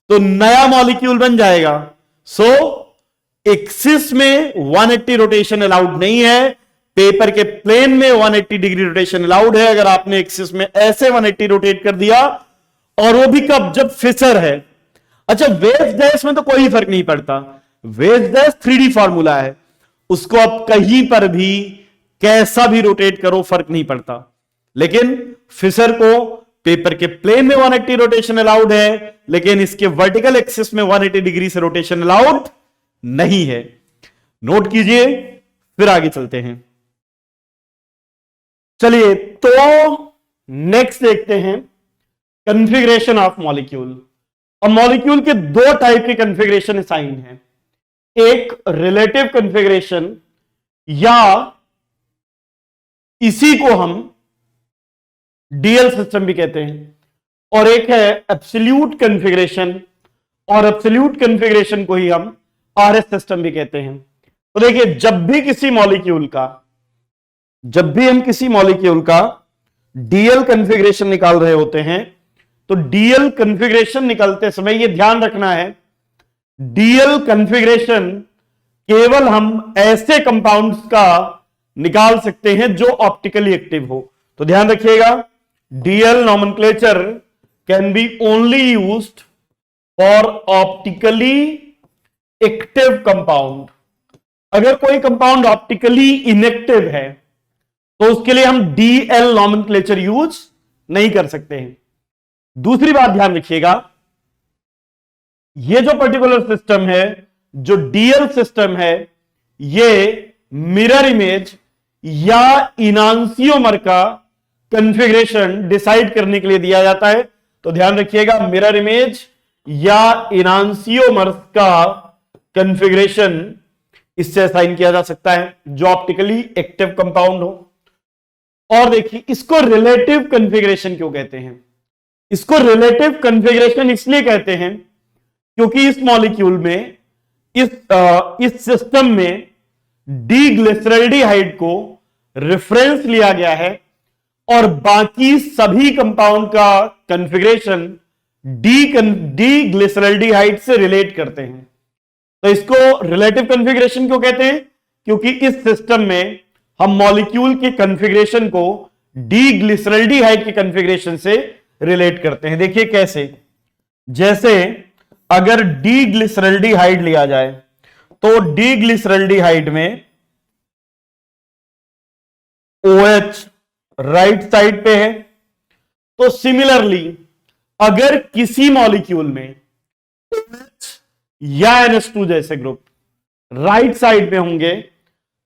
तो नया मॉलिक्यूल बन जाएगा। सो एक्सिस में 180 रोटेशन अलाउड नहीं है, पेपर के प्लेन में 180 डिग्री रोटेशन अलाउड है। अगर आपने एक्सिस में ऐसे 180 रोटेट कर दिया, और वो भी कब? जब फिशर है। अच्छा, वेज डैश में तो कोई फर्क नहीं पड़ता, वेज डैश 3D फॉर्मूला है, उसको आप कहीं पर भी कैसा भी रोटेट करो फर्क नहीं पड़ता। लेकिन फिशर को पेपर के प्लेन में 180 रोटेशन अलाउड है, लेकिन इसके वर्टिकल एक्सिस में 180 डिग्री से रोटेशन अलाउड नहीं है। नोट कीजिए, फिर आगे चलते हैं। चलिए, तो नेक्स्ट देखते हैं कॉन्फ़िगरेशन ऑफ मॉलिक्यूल। अब मॉलिक्यूल के दो टाइप के कॉन्फ़िगरेशन असाइन हैं, एक रिलेटिव कॉन्फ़िगरेशन, या इसी को हम डीएल सिस्टम भी कहते हैं, और एक है एब्सोल्यूट कॉन्फ़िगरेशन, और एब्सोल्यूट कॉन्फ़िगरेशन को ही हम आरएस सिस्टम भी कहते हैं। तो देखिए, जब भी हम किसी मॉलिक्यूल का डीएल कॉन्फ़िगरेशन निकाल रहे होते हैं, तो डीएल कॉन्फ़िगरेशन निकालते समय यह ध्यान रखना है, डीएल कॉन्फ़िगरेशन केवल हम ऐसे कंपाउंड्स का निकाल सकते हैं जो ऑप्टिकली एक्टिव हो। तो ध्यान रखिएगा, DL nomenclature can be only used for optically active compound. अगर कोई कंपाउंड ऑप्टिकली इनएक्टिव है तो उसके लिए हम डीएल नॉमेनक्लेचर यूज नहीं कर सकते हैं। दूसरी बात ध्यान रखिएगा, ये जो पर्टिकुलर सिस्टम है, जो डीएल सिस्टम है, ये मिरर इमेज या इनांसियोमर का कॉन्फ़िगरेशन डिसाइड करने के लिए दिया जाता है। तो ध्यान रखिएगा, मिरर इमेज या इनांसियोमर का कॉन्फ़िगरेशन इससे असाइन किया जा सकता है जो ऑप्टिकली एक्टिव कंपाउंड हो। और देखिए, इसको रिलेटिव कॉन्फ़िगरेशन क्यों कहते हैं? इसको रिलेटिव कॉन्फ़िगरेशन इसलिए कहते हैं क्योंकि इस मॉलिक्यूल में, इस सिस्टम में डीग्लिसरल्डिहाइड को रेफरेंस लिया गया है और बाकी सभी कंपाउंड का कॉन्फ़िगरेशन डीग्लिसरल्डिहाइड से रिलेट करते हैं। तो इसको रिलेटिव कॉन्फ़िगरेशन क्यों कहते हैं? क्योंकि इस सिस्टम में हम मॉलिक्यूल के कॉन्फ़िगरेशन को डीग्लिसरल्डिहाइड के कॉन्फ़िगरेशन से रिलेट करते हैं। देखिए कैसे, जैसे अगर डीग्लिसरल्डिहाइड लिया जाए तो डीग्लिसरल्डिहाइड में OH राइट साइड पे है, तो सिमिलरली अगर किसी मॉलिक्यूल में OH या NH2 जैसे ग्रुप राइट साइड पे होंगे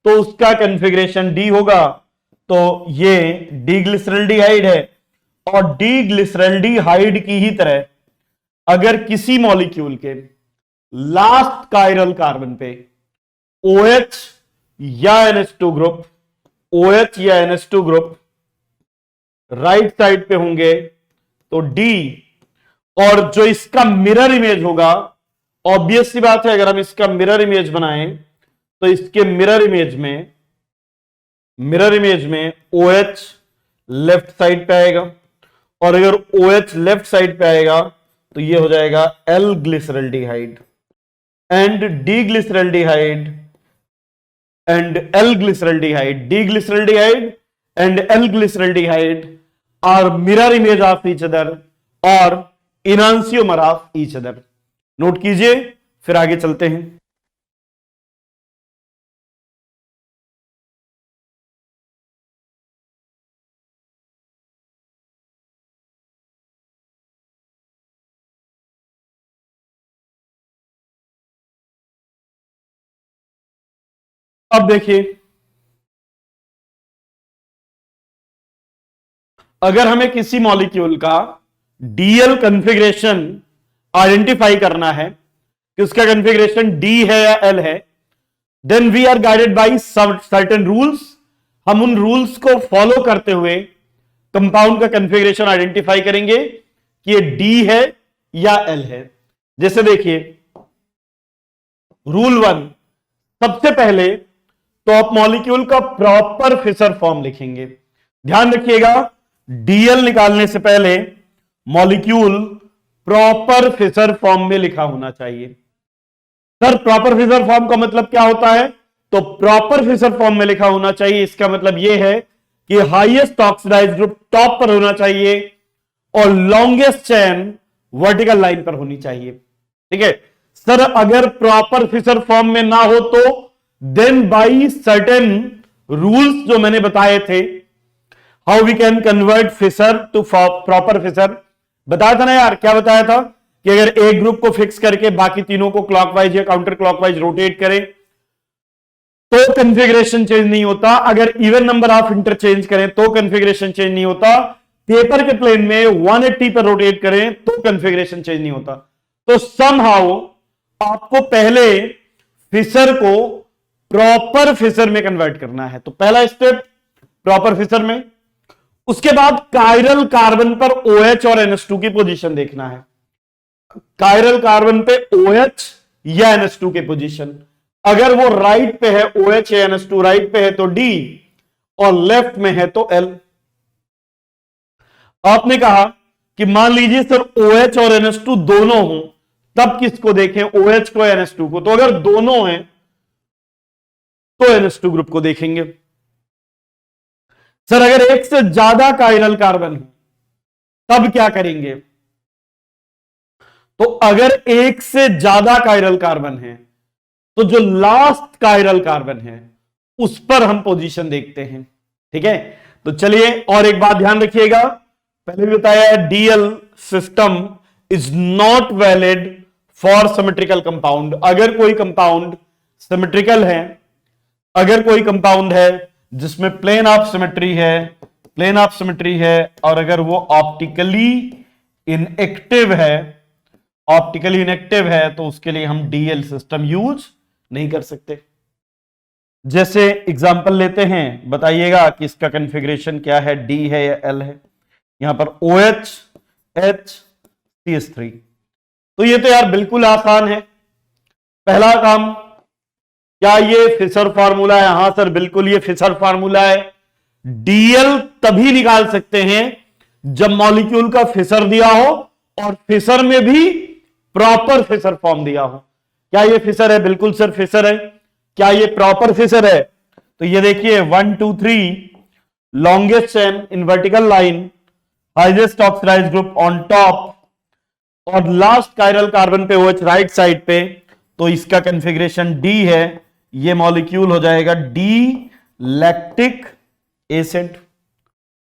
तो उसका कॉन्फ़िगरेशन डी होगा। तो ये डीग्लिसरल्डिहाइड है, और डीग्लिसरल्डिहाइड की ही तरह अगर किसी मॉलिक्यूल के लास्ट कायरल कार्बन पे OH या NH2 ग्रुप, OH या NH2 ग्रुप राइट साइड पे होंगे तो डी, और जो इसका मिरर इमेज होगा, ऑब्वियस सी बात है, अगर हम इसका मिरर इमेज बनाएं तो इसके मिरर इमेज में OH लेफ्ट साइड पे आएगा, और अगर OH लेफ्ट साइड पे आएगा तो ये हो जाएगा L glyceraldehyde, and D glyceraldehyde and L glyceraldehyde, D glyceraldehyde and L glyceraldehyde are mirror image of each other और enantiomer of each other. Note कीजिए, फिर आगे चलते हैं। अब देखिए, अगर हमें किसी मॉलिक्यूल का डीएल कॉन्फ़िगरेशन आइडेंटिफाई करना है कि उसका कॉन्फ़िगरेशन डी है या एल है, then we are guided by certain rules. हम उन रूल्स को फॉलो करते हुए कंपाउंड का कॉन्फ़िगरेशन आइडेंटिफाई करेंगे कि ये डी है या एल है। जैसे देखिए, रूल 1, सबसे पहले तो आप मॉलिक्यूल का प्रॉपर फिशर फॉर्म लिखेंगे। ध्यान रखिएगा, डीएल निकालने से पहले मॉलिक्यूल प्रॉपर फिशर फॉर्म में लिखा होना चाहिए। सर, प्रॉपर फिशर फॉर्म का मतलब क्या होता है? तो प्रॉपर फिशर फॉर्म में लिखा होना चाहिए, इसका मतलब यह है कि हाईएस्ट ऑक्सीडाइज्ड ग्रुप टॉप पर होना चाहिए और लॉन्गेस्ट चेन वर्टिकल लाइन पर होनी चाहिए। ठीक है सर, अगर प्रॉपर फिशर फॉर्म में ना हो तो देन बाई सर्टेन रूल्स जो मैंने बताए थे, how we can convert Fischer to proper Fischer, बताया था ना यार। क्या बताया था कि अगर एक ग्रुप को फिक्स करके बाकी तीनों को क्लॉकवाइज या काउंटर क्लॉकवाइज रोटेट करें तो कॉन्फ़िगरेशन चेंज नहीं होता। अगर इवन नंबर ऑफ इंटरचेंज करें तो कॉन्फ़िगरेशन चेंज नहीं होता। पेपर के प्लेन में 180 पर रोटेट करें तो कॉन्फ़िगरेशन चेंज नहीं होता। तो समहाउ आपको पहले फिशर को प्रॉपर फिशर में कन्वर्ट करना है। तो पहला स्टेप प्रॉपर फिशर में। उसके बाद कायरल कार्बन पर OH और NH2 की पोजीशन देखना है। कायरल कार्बन पे OH या NH2 की पोजीशन, अगर वो राइट पे है OH या NH2 राइट पे है तो D और लेफ्ट में है तो L। आपने कहा कि मान लीजिए सर OH और NH2 दोनों हो, तब किसको देखें, OH को या NH2 को? तो अगर दोनों हैं तो NH2 ग्रुप को देखेंगे। सर अगर एक से ज्यादा कायरल कार्बन है तब क्या करेंगे? तो अगर एक से ज्यादा कायरल कार्बन है तो जो लास्ट कायरल कार्बन है उस पर हम पोजीशन देखते हैं। ठीक है, तो चलिए और एक बात ध्यान रखिएगा, पहले भी बताया DL system is not valid for symmetrical compound. अगर कोई कंपाउंड सिमेट्रिकल है, अगर कोई कंपाउंड है जिसमें प्लेन ऑफ सिमेट्री है, प्लेन ऑफ सिमेट्री है, और अगर वो ऑप्टिकली इनएक्टिव है, ऑप्टिकली इनएक्टिव है, तो उसके लिए हम डीएल सिस्टम यूज नहीं कर सकते। जैसे एग्जांपल लेते हैं, बताइएगा कि इसका कॉन्फ़िगरेशन क्या है, डी है या एल है। यहां पर OH H CH3। तो ये तो यार बिल्कुल आसान है। पहला काम, क्या ये फिशर फार्मूला है? हां सर बिल्कुल ये फिशर फार्मूला है। डीएल तभी निकाल सकते हैं जब मॉलिक्यूल का फिशर दिया हो और फिशर में भी प्रॉपर फिशर फॉर्म दिया हो। क्या ये फिशर है? बिल्कुल सर फिशर है। क्या ये प्रॉपर फिशर है? तो ये देखिए 1 2 3 longest chain in vertical line, highest oxidized group on top और लास्ट कायरल कार्बन पे OH राइट साइड पे, तो इसका कॉन्फ़िगरेशन डी है। ये मॉलिक्यूल हो जाएगा डी लैक्टिक एसिड।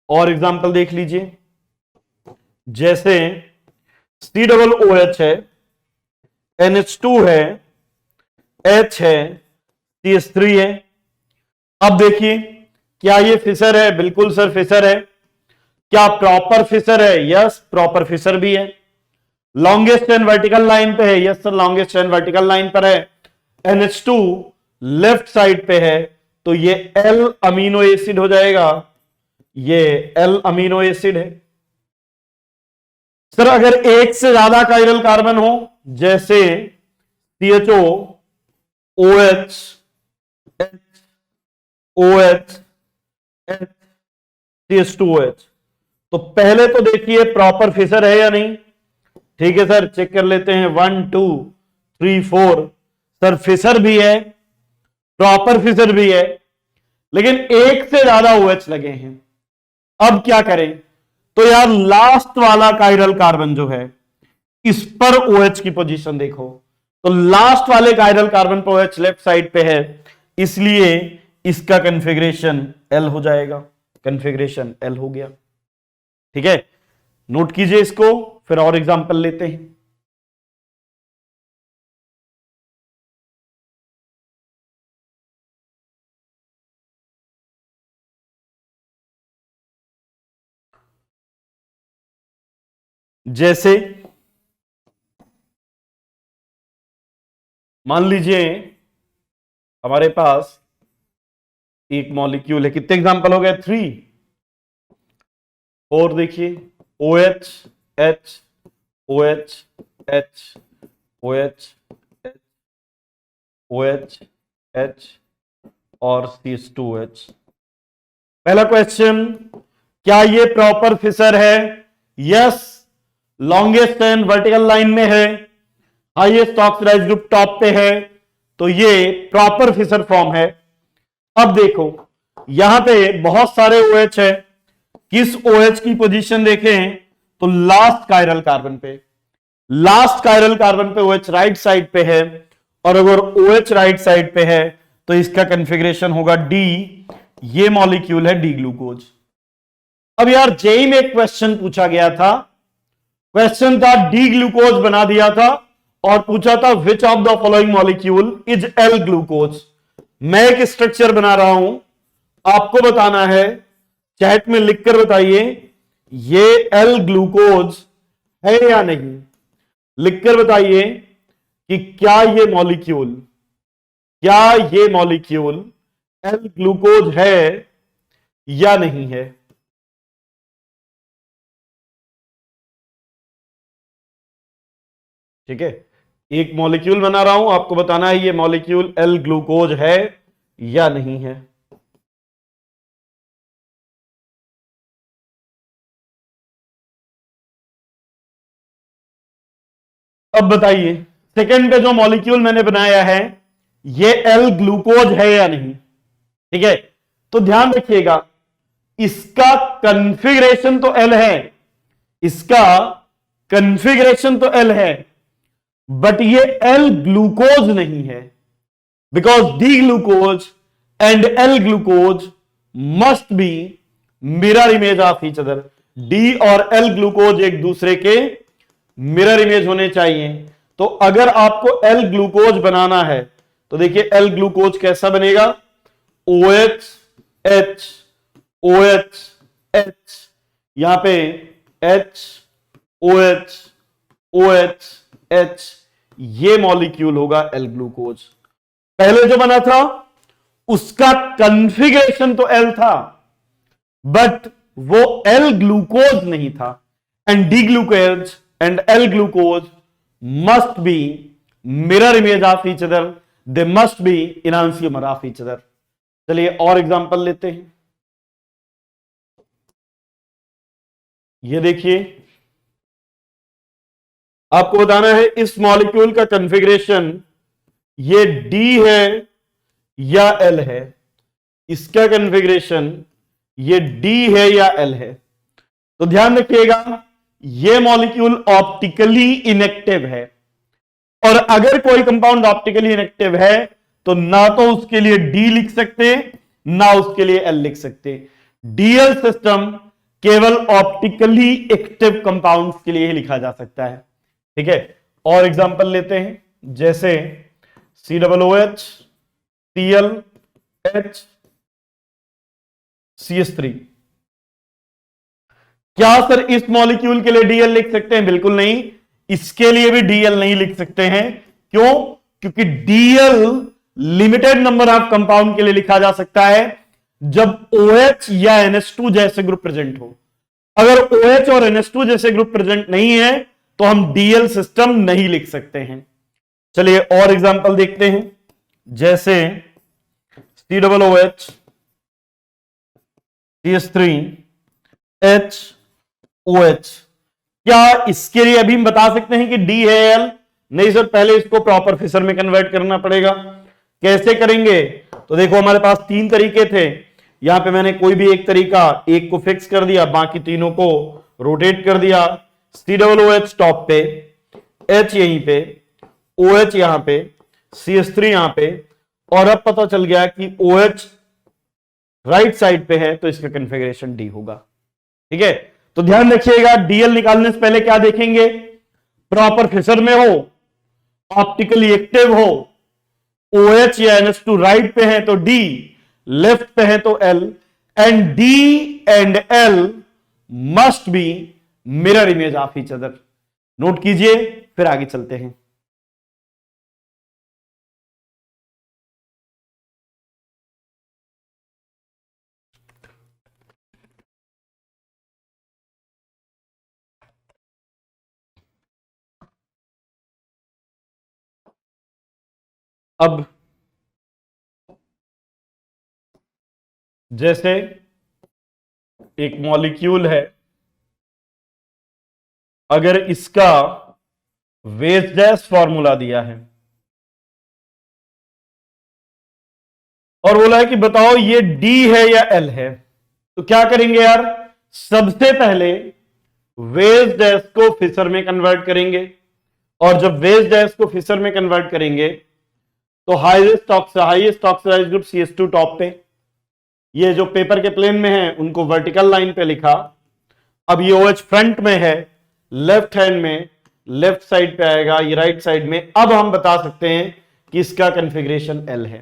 और एग्जांपल देख लीजिए, जैसे COOH है, NH2 है, H है, CH3 है। अब देखिए, क्या ये फिशर है? बिल्कुल सर फिशर है। क्या प्रॉपर फिशर है? यस प्रॉपर फिशर भी है। लॉन्गेस्ट चेन वर्टिकल लाइन पे है? Yes sir longest chain vertical line पर है। NH2 लेफ्ट साइड पे है, तो ये L अमीनो एसिड हो जाएगा। ये L अमीनो एसिड है। सर अगर एक से ज्यादा कायरल कार्बन हो, जैसे CHO OH H OH H CH2OH, तो पहले तो देखिए प्रॉपर फिशर है या नहीं। ठीक है सर, चेक कर लेते हैं। 1 2 3 4 सर फिशर भी है, प्रॉपर फिशर भी है, लेकिन एक से ज्यादा OH लगे हैं। अब क्या करें? तो यार लास्ट वाला कायरल कार्बन जो है, इस पर OH की पोजीशन देखो। तो लास्ट वाले कायरल कार्बन पर OH लेफ्ट साइड पे है, इसलिए इसका कन्फिग्रेशन L हो जाएगा। कन्फिग्रेशन L हो गया। ठीक है, नोट कीजिए इसको, फिर और एग्जांपल लेते हैं। जैसे मान लीजिए हमारे पास एक मॉलिक्यूल है, कितने एग्जांपल हो गए? 3। और देखिए OH H OH H OH H OH H और CH2OH। पहला क्वेश्चन, क्या ये प्रॉपर फिशर है? Yes, longest chain vertical line में है, हाईएस्ट ऑक्सीडाइज ग्रुप टॉप पे है, तो ये प्रॉपर फिशर फॉर्म है। अब देखो यहां पे बहुत सारे OH है, किस OH की पोजीशन देखें तो लास्ट कायरल कार्बन पे, लास्ट कायरल कार्बन पे OH राइट साइड पे है, और अगर OH राइट साइड पे है तो इसका कन्फिग्रेशन होगा D। ये मॉलिक्यूल है डी ग्लूकोज। अब यार जेई में एक क्वेश्चन पूछा गया था, क्वेश्चन था डी ग्लूकोज बना दिया था और पूछा था विच of the following molecule is L glucose. मैं एक स्ट्रक्चर बना रहा हूं, आपको बताना है, चैट में लिखकर बताइए ये एल ग्लूकोज है या नहीं। लिखकर बताइए कि क्या ये मॉलिक्यूल एल ग्लूकोज है या नहीं है। ठीक है, एक मॉलिक्यूल बना रहा हूं, आपको बताना है ये मॉलिक्यूल एल ग्लूकोज है या नहीं है। अब बताइए सेकंड पे जो मॉलिक्यूल मैंने बनाया है ये एल ग्लूकोज है या नहीं। ठीक है, तो ध्यान रखिएगा इसका कॉन्फ़िगरेशन तो एल है, इसका कॉन्फ़िगरेशन तो एल है, बट ये एल ग्लूकोज नहीं है, because D glucose and L glucose must be mirror image of each other. D और एल ग्लूकोज एक दूसरे के मिरर इमेज होने चाहिए। तो अगर आपको एल ग्लूकोज बनाना है तो देखिए एल ग्लूकोज कैसा बनेगा, OH H OH H, यहां पे H OH OH H, ये मॉलिक्यूल होगा एल ग्लूकोज। पहले जो बना था उसका कॉन्फ़िगरेशन तो एल था, बट वो एल ग्लूकोज नहीं था। And D glucose and L glucose must be mirror image of each other, they must be enantiomer of each other. चलिए और एग्जांपल लेते हैं। ये देखिए आपको बताना है इस मॉलिक्यूल का कॉन्फ़िगरेशन ये डी है या एल है। इसका कॉन्फ़िगरेशन ये डी है या एल है। तो ध्यान रखिएगा ये मॉलिक्यूल ऑप्टिकली इनएक्टिव है, और अगर कोई कंपाउंड ऑप्टिकली इनएक्टिव है तो ना तो उसके लिए डी लिख सकते ना उसके लिए एल लिख सकते। डीएल सिस्टम केवल ऑप्टिकली एक्टिव कंपाउंड्स के लिए ही लिखा जा सकता है। ठीक है, और एग्जांपल लेते हैं, जैसे COOH ClH CH3। क्या सर इस मॉलिक्यूल के लिए डीएल लिख सकते हैं? बिल्कुल नहीं, इसके लिए भी डीएल नहीं लिख सकते हैं। क्यों? क्योंकि DL limited number of compound के लिए लिखा जा सकता है जब OH या NH2 जैसे ग्रुप प्रेजेंट हो। अगर OH और NH2 जैसे ग्रुप प्रेजेंट नहीं है तो हम डीएल सिस्टम नहीं लिख सकते हैं। चलिए और एग्जांपल देखते हैं, जैसे COOH CH3 HOH। क्या इसके लिए अभी हम बता सकते हैं कि डी है एल? नहीं सर, पहले इसको प्रॉपर फिशर में कन्वर्ट करना पड़ेगा। कैसे करेंगे? तो देखो हमारे पास 3 तरीके थे, यहां पे मैंने कोई भी एक तरीका, एक को फिक्स कर दिया, बाकी तीनों को रोटेट कर दिया। COOH टॉप पे, H यहीं पे, OH यहां पे, CH3 यहां पे, और अब पता चल गया कि OH राइट साइड पे है तो इसका कॉन्फ़िगरेशन डी होगा। ठीक है, तो ध्यान रखिएगा, DL निकालने से पहले क्या देखेंगे, प्रॉपर फिशर में हो, ऑप्टिकली एक्टिव हो, OH या NH2 राइट पे है तो D, लेफ्ट पे है तो L, and D and L must be mirror image of each other. Note कीजिए, फिर आगे चलते हैं। अब जैसे एक मॉलिक्यूल है, अगर इसका वेज डैश फॉर्मूला दिया है और बोला है कि बताओ ये डी है या एल है, तो क्या करेंगे यार, सबसे पहले वेज डैश को फिशर में कन्वर्ट करेंगे, और जब वेज डैश को फिशर में कन्वर्ट करेंगे तो highest oxide group CH2 top पे, ये जो पेपर के प्लेन में है उनको वर्टिकल लाइन पे लिखा। अब ये OH फ्रंट में है, लेफ्ट हैंड में, लेफ्ट साइड पे आएगा, ये राइट साइड में। अब हम बता सकते हैं कि इसका कॉन्फ़िगरेशन L है।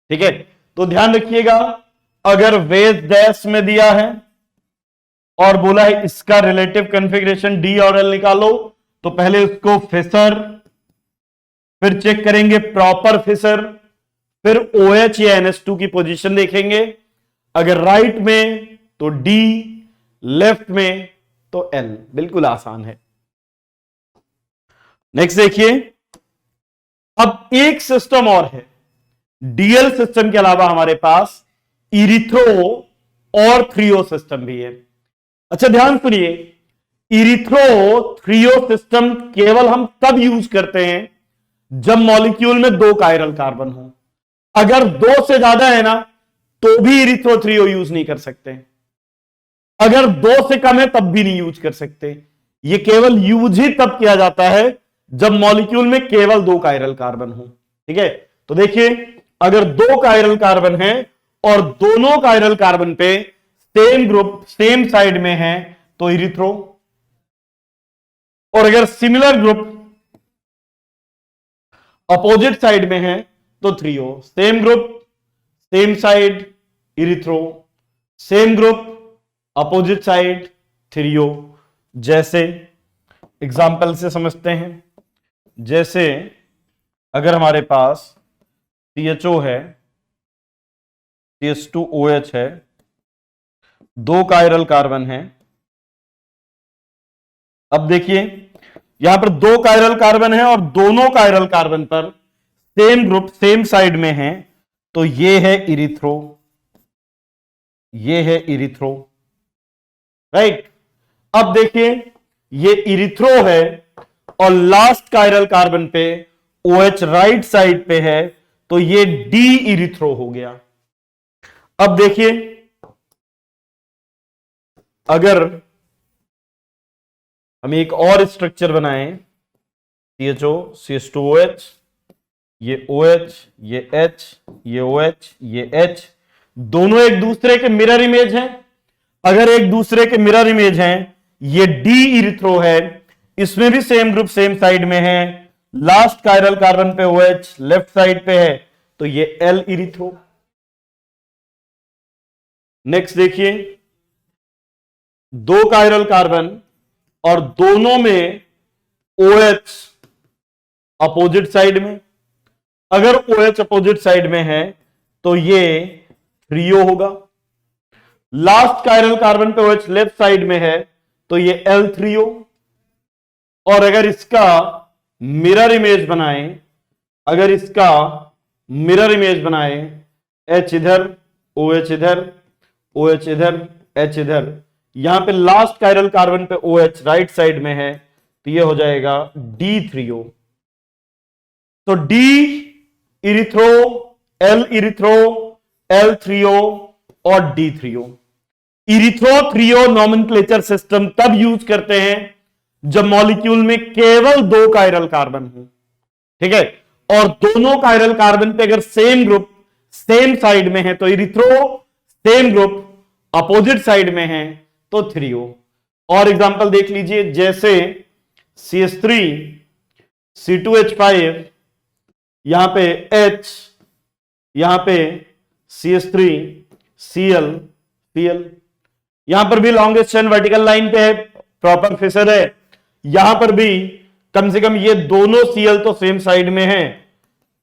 ठीक है, तो ध्यान रखिएगा, अगर वेज डैश में दिया है और बोला है इसका रिलेटिव कॉन्फ़िगरेशन D और L निकालो, तो पहले उसको फिशर, फिर चेक करेंगे प्रॉपर फिशर, फिर OH या NH2 की पोजीशन देखेंगे, अगर राइट में तो D, लेफ्ट में तो L। बिल्कुल आसान है। नेक्स्ट देखिए, अब एक सिस्टम और है, DL सिस्टम के अलावा हमारे पास इरिथ्रो और थ्रियो सिस्टम भी है। अच्छा ध्यान सुनिए, इरिथ्रो थ्रियो सिस्टम केवल हम तब यूज करते हैं जब मॉलिक्यूल में 2 कायरल कार्बन हो। अगर 2 से ज्यादा है ना तो भी इरिथ्रो थ्रियो यूज नहीं कर सकते, अगर 2 से कम है तब भी नहीं यूज कर सकते। ये केवल यूज ही तब किया जाता है जब मॉलिक्यूल में केवल 2 कायरल कार्बन हो। ठीक है, तो देखिए, अगर 2 कायरल कार्बन है और दोनों कायरल कार्बन पे सेम ग्रुप सेम साइड में है तो इरिथ्रो, और अगर सिमिलर ग्रुप अपोजिट साइड में है तो threo. Same group same side erythro, same group opposite side threo. जैसे एग्जाम्पल से समझते हैं, जैसे अगर हमारे पास CHO है, CH2OH है, 2 कायरल कार्बन है। अब देखिए यहां पर 2 कायरल कार्बन है और दोनों कायरल कार्बन पर सेम ग्रुप सेम साइड में है, तो ये है इरिथ्रो, ये है इरिथ्रो, राइट। अब देखिए ये इरिथ्रो है और लास्ट कायरल कार्बन पे OH राइट साइड पे है, तो ये डी इरिथ्रो हो गया। अब देखिए अगर हम एक और स्ट्रक्चर बनाएं, CHO CH2OH, ये OH, ये H, ये OH, ये H, दोनों एक दूसरे के मिरर इमेज हैं। अगर एक दूसरे के मिरर इमेज हैं, ये D इरिथ्रो है, इसमें भी सेम ग्रुप सेम साइड में है, लास्ट कायरल कार्बन पे OH लेफ्ट साइड पे है, तो ये L इरिथ्रो। नेक्स्ट देखिए, 2 कायरल कार्बन और दोनों में OH अपोजिट साइड में, अगर OH अपोजिट साइड में है तो ये थ्रियो होगा। लास्ट कायरल कार्बन पे OH लेफ्ट साइड में है तो ये L थ्रियो। और अगर इसका मिरर इमेज बनाएं, अगर इसका मिरर इमेज बनाएं, H इधर, OH इधर, OH इधर, H इधर, यहां पे लास्ट कायरल कार्बन पे OH राइट साइड में है, तो ये हो जाएगा D थ्रियो। तो D erythro, L erythro, L threo और D threo. Erythro threo nomenclature system तब यूज करते हैं जब मॉलिक्यूल में केवल 2 कायरल कार्बन हो। ठीक है। और दोनों कायरल कार्बन पे अगर सेम ग्रुप सेम साइड में है तो erythro, same group opposite side में है तो थ्रियो। और एग्जांपल देख लीजिए, जैसे CH3 C2H5, यहां पे H, यहां पे CH3 Cl Cl, यहां पर भी लॉन्गेस्ट चेन वर्टिकल लाइन पे है, प्रॉपर फिशर है। यहां पर भी कम से कम ये दोनों Cl तो सेम साइड में है,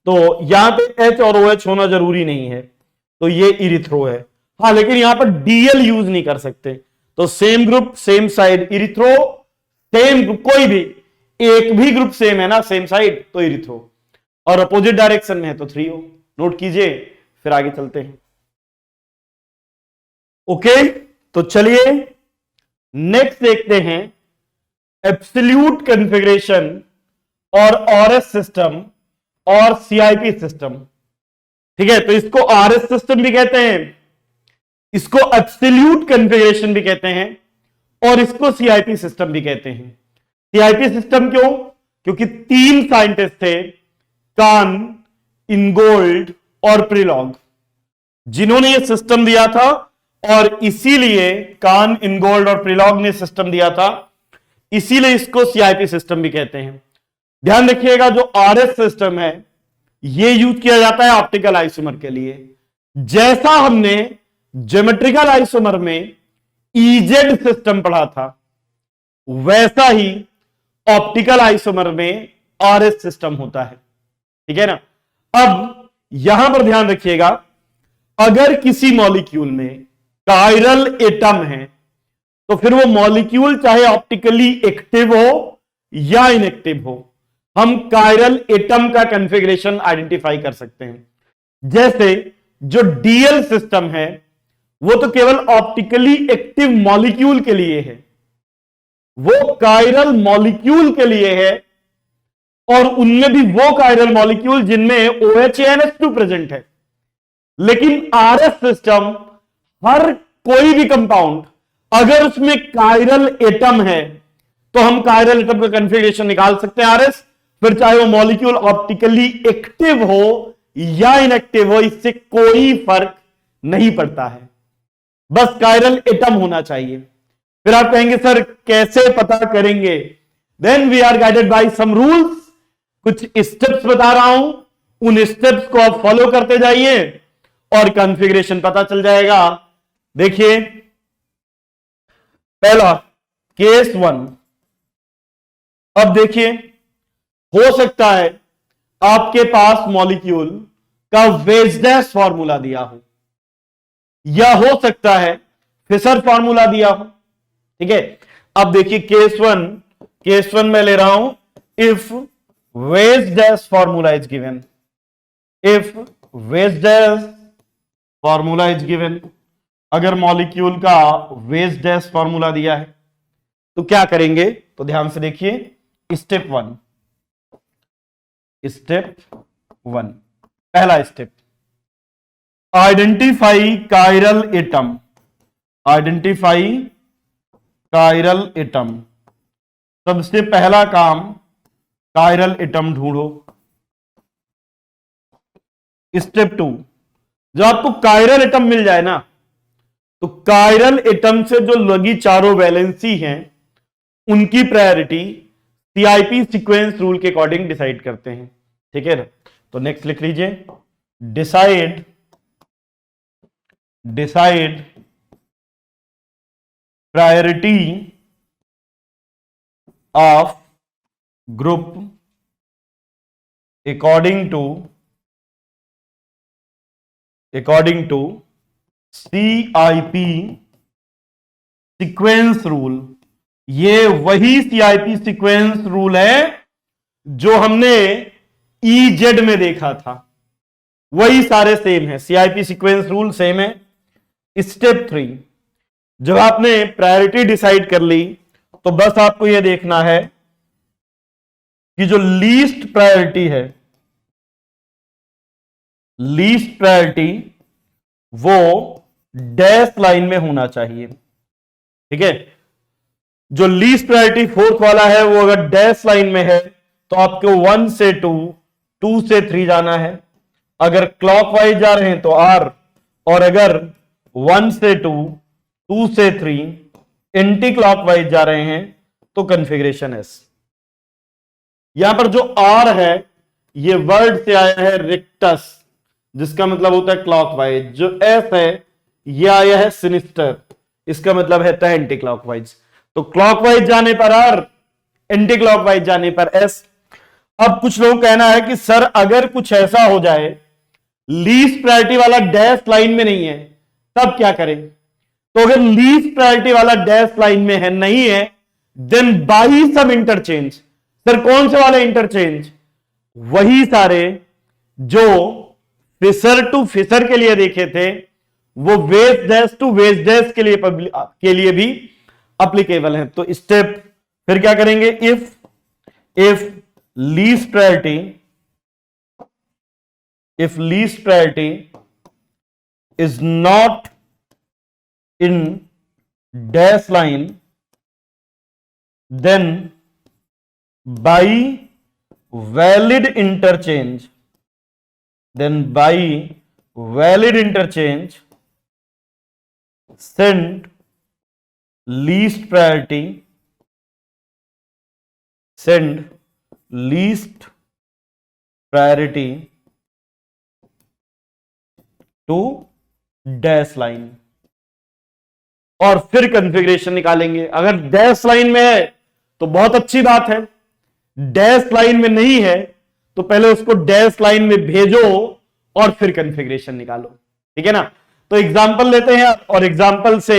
तो यहां पे H और OH होना जरूरी नहीं है, तो ये इरिथ्रो है। हाँ, लेकिन यहां पर Dl यूज नहीं कर सकते, तो same group same side erythro, same group कोई भी एक भी ग्रुप सेम है ना सेम साइड तो इरिथ्रो, और अपोजिट डायरेक्शन में है तो थ्रियो। नोट कीजिए, फिर आगे चलते हैं। ओके, तो चलिए नेक्स्ट देखते हैं एब्सोल्यूट कॉन्फ़िगरेशन और RS सिस्टम और CIP सिस्टम। ठीक है, तो इसको RS सिस्टम भी कहते हैं, इसको एब्सोल्यूट कॉन्फ़िगरेशन भी कहते हैं, और इसको CIP सिस्टम भी कहते हैं। CIP सिस्टम क्यों? क्योंकि 3 साइंटिस्ट थे, कान, इनगोल्ड और प्रिलॉग, जिन्होंने यह सिस्टम दिया था, और इसीलिए कान, इनगोल्ड और प्रिलॉग ने सिस्टम दिया था, इसीलिए इसको CIP सिस्टम भी कहते हैं। ध्यान रखिएगा, जो RS सिस्टम है यह यूज किया जाता है ऑप्टिकल आइसोमर के लिए। जैसा हमने ज्योमेट्रिकल आइसोमर में EZ सिस्टम पढ़ा था, वैसा ही ऑप्टिकल आइसोमर में RS सिस्टम होता है। ठीक है ना। अब यहां पर ध्यान रखिएगा, अगर किसी मॉलिक्यूल में कायरल एटम है तो फिर वो मॉलिक्यूल चाहे ऑप्टिकली एक्टिव हो या इनएक्टिव हो, हम कायरल एटम का कॉन्फ़िगरेशन आइडेंटिफाई कर सकते हैं। जैसे जो DL सिस्टम है वो तो केवल ऑप्टिकली एक्टिव मॉलिक्यूल के लिए है, वो कायरल मॉलिक्यूल के लिए है, और उनमें भी वो कायरल मॉलिक्यूल जिनमें OH या NH2 प्रेजेंट है। लेकिन RS सिस्टम, हर कोई भी कंपाउंड अगर उसमें कायरल एटम है तो हम कायरल एटम का कॉन्फ़िगरेशन निकाल सकते हैं RS, फिर चाहे वो मॉलिक्यूल ऑप्टिकली एक्टिव हो या इनएक्टिव हो, इससे कोई फर्क नहीं पड़ता है, बस कायरल एटम होना चाहिए। फिर आप कहेंगे सर कैसे पता करेंगे? Then we are guided by some rules, कुछ स्टेप्स बता रहा हूं, उन स्टेप्स को आप फॉलो करते जाइए और कॉन्फ़िगरेशन पता चल जाएगा। देखिए, पहला केस 1। अब देखिए, हो सकता है आपके पास मॉलिक्यूल का वेज डैश फॉर्मूला दिया हो, या हो सकता है फिशर फॉर्मूला दिया हो। ठीक है, अब देखिए केस वन में ले रहा हूं, if veg dash formula is given, if veg dash formula is given, अगर मॉलिक्यूल का वेज डैश फॉर्मूला दिया है तो क्या करेंगे? तो ध्यान से देखिए, स्टेप 1, पहला step, identify chiral atom, identify chiral atom. सबसे पहला काम, कायरल एटम ढूंढो। स्टेप 2, जब आपको कायरल एटम मिल जाए ना, तो कायरल एटम से जो लगी चारों वैलेंसी हैं उनकी प्रायोरिटी CIP सीक्वेंस रूल के अकॉर्डिंग डिसाइड करते हैं। ठीक है ना। तो नेक्स्ट लिख लीजिए, decide priority of group according to CIP sequence rule. ये वही CIP सीक्वेंस रूल है जो हमने EZ में देखा था, वही सारे सेम है, CIP सीक्वेंस रूल सेम है। स्टेप 3, जब आपने प्रायोरिटी डिसाइड कर ली तो बस आपको यह देखना है कि जो लीस्ट प्रायोरिटी वो डैश लाइन में होना चाहिए। ठीक है, जो लीस्ट प्रायोरिटी 4th वाला है वो अगर डैश लाइन में है तो आपको 1 से 2 2 से 3 जाना है। अगर क्लॉकवाइज जा रहे हैं तो R, और अगर 1 से 2, 2 से 3 एंटी क्लॉकवाइज जा रहे हैं तो कॉन्फ़िगरेशन S। यहां पर जो R है ये वर्ड से आया है रिक्टस, जिसका मतलब होता है क्लॉकवाइज। जो S है ये आया है सिनिस्टर, इसका मतलब है एंटी क्लॉकवाइज। तो क्लॉकवाइज जाने पर R, एंटी क्लॉकवाइज जाने पर S। अब कुछ लोग कहना है कि सर अगर कुछ ऐसा हो जाए लीस्ट प्रायोरिटी वाला डैश लाइन में नहीं है तब क्या करें? तो अगर लीस्ट प्रायोरिटी वाला डैश लाइन में है नहीं है, then by some interchange. Sir कौन से वाले इंटरचेंज? वही सारे जो फिशर टू फिशर के लिए देखे थे, वो waste dash to waste dash के लिए भी अप्लीकेबल है। तो स्टेप फिर क्या करेंगे? If least priority is not in dash line, then by valid interchange send least priority to dash line, और फिर कॉन्फ़िगरेशन निकालेंगे। अगर डैश लाइन में है तो बहुत अच्छी बात है, डैश लाइन में नहीं है तो पहले उसको डैश लाइन में भेजो और फिर कॉन्फ़िगरेशन निकालो। ठीक है ना? तो एग्जांपल लेते हैं और एग्जांपल से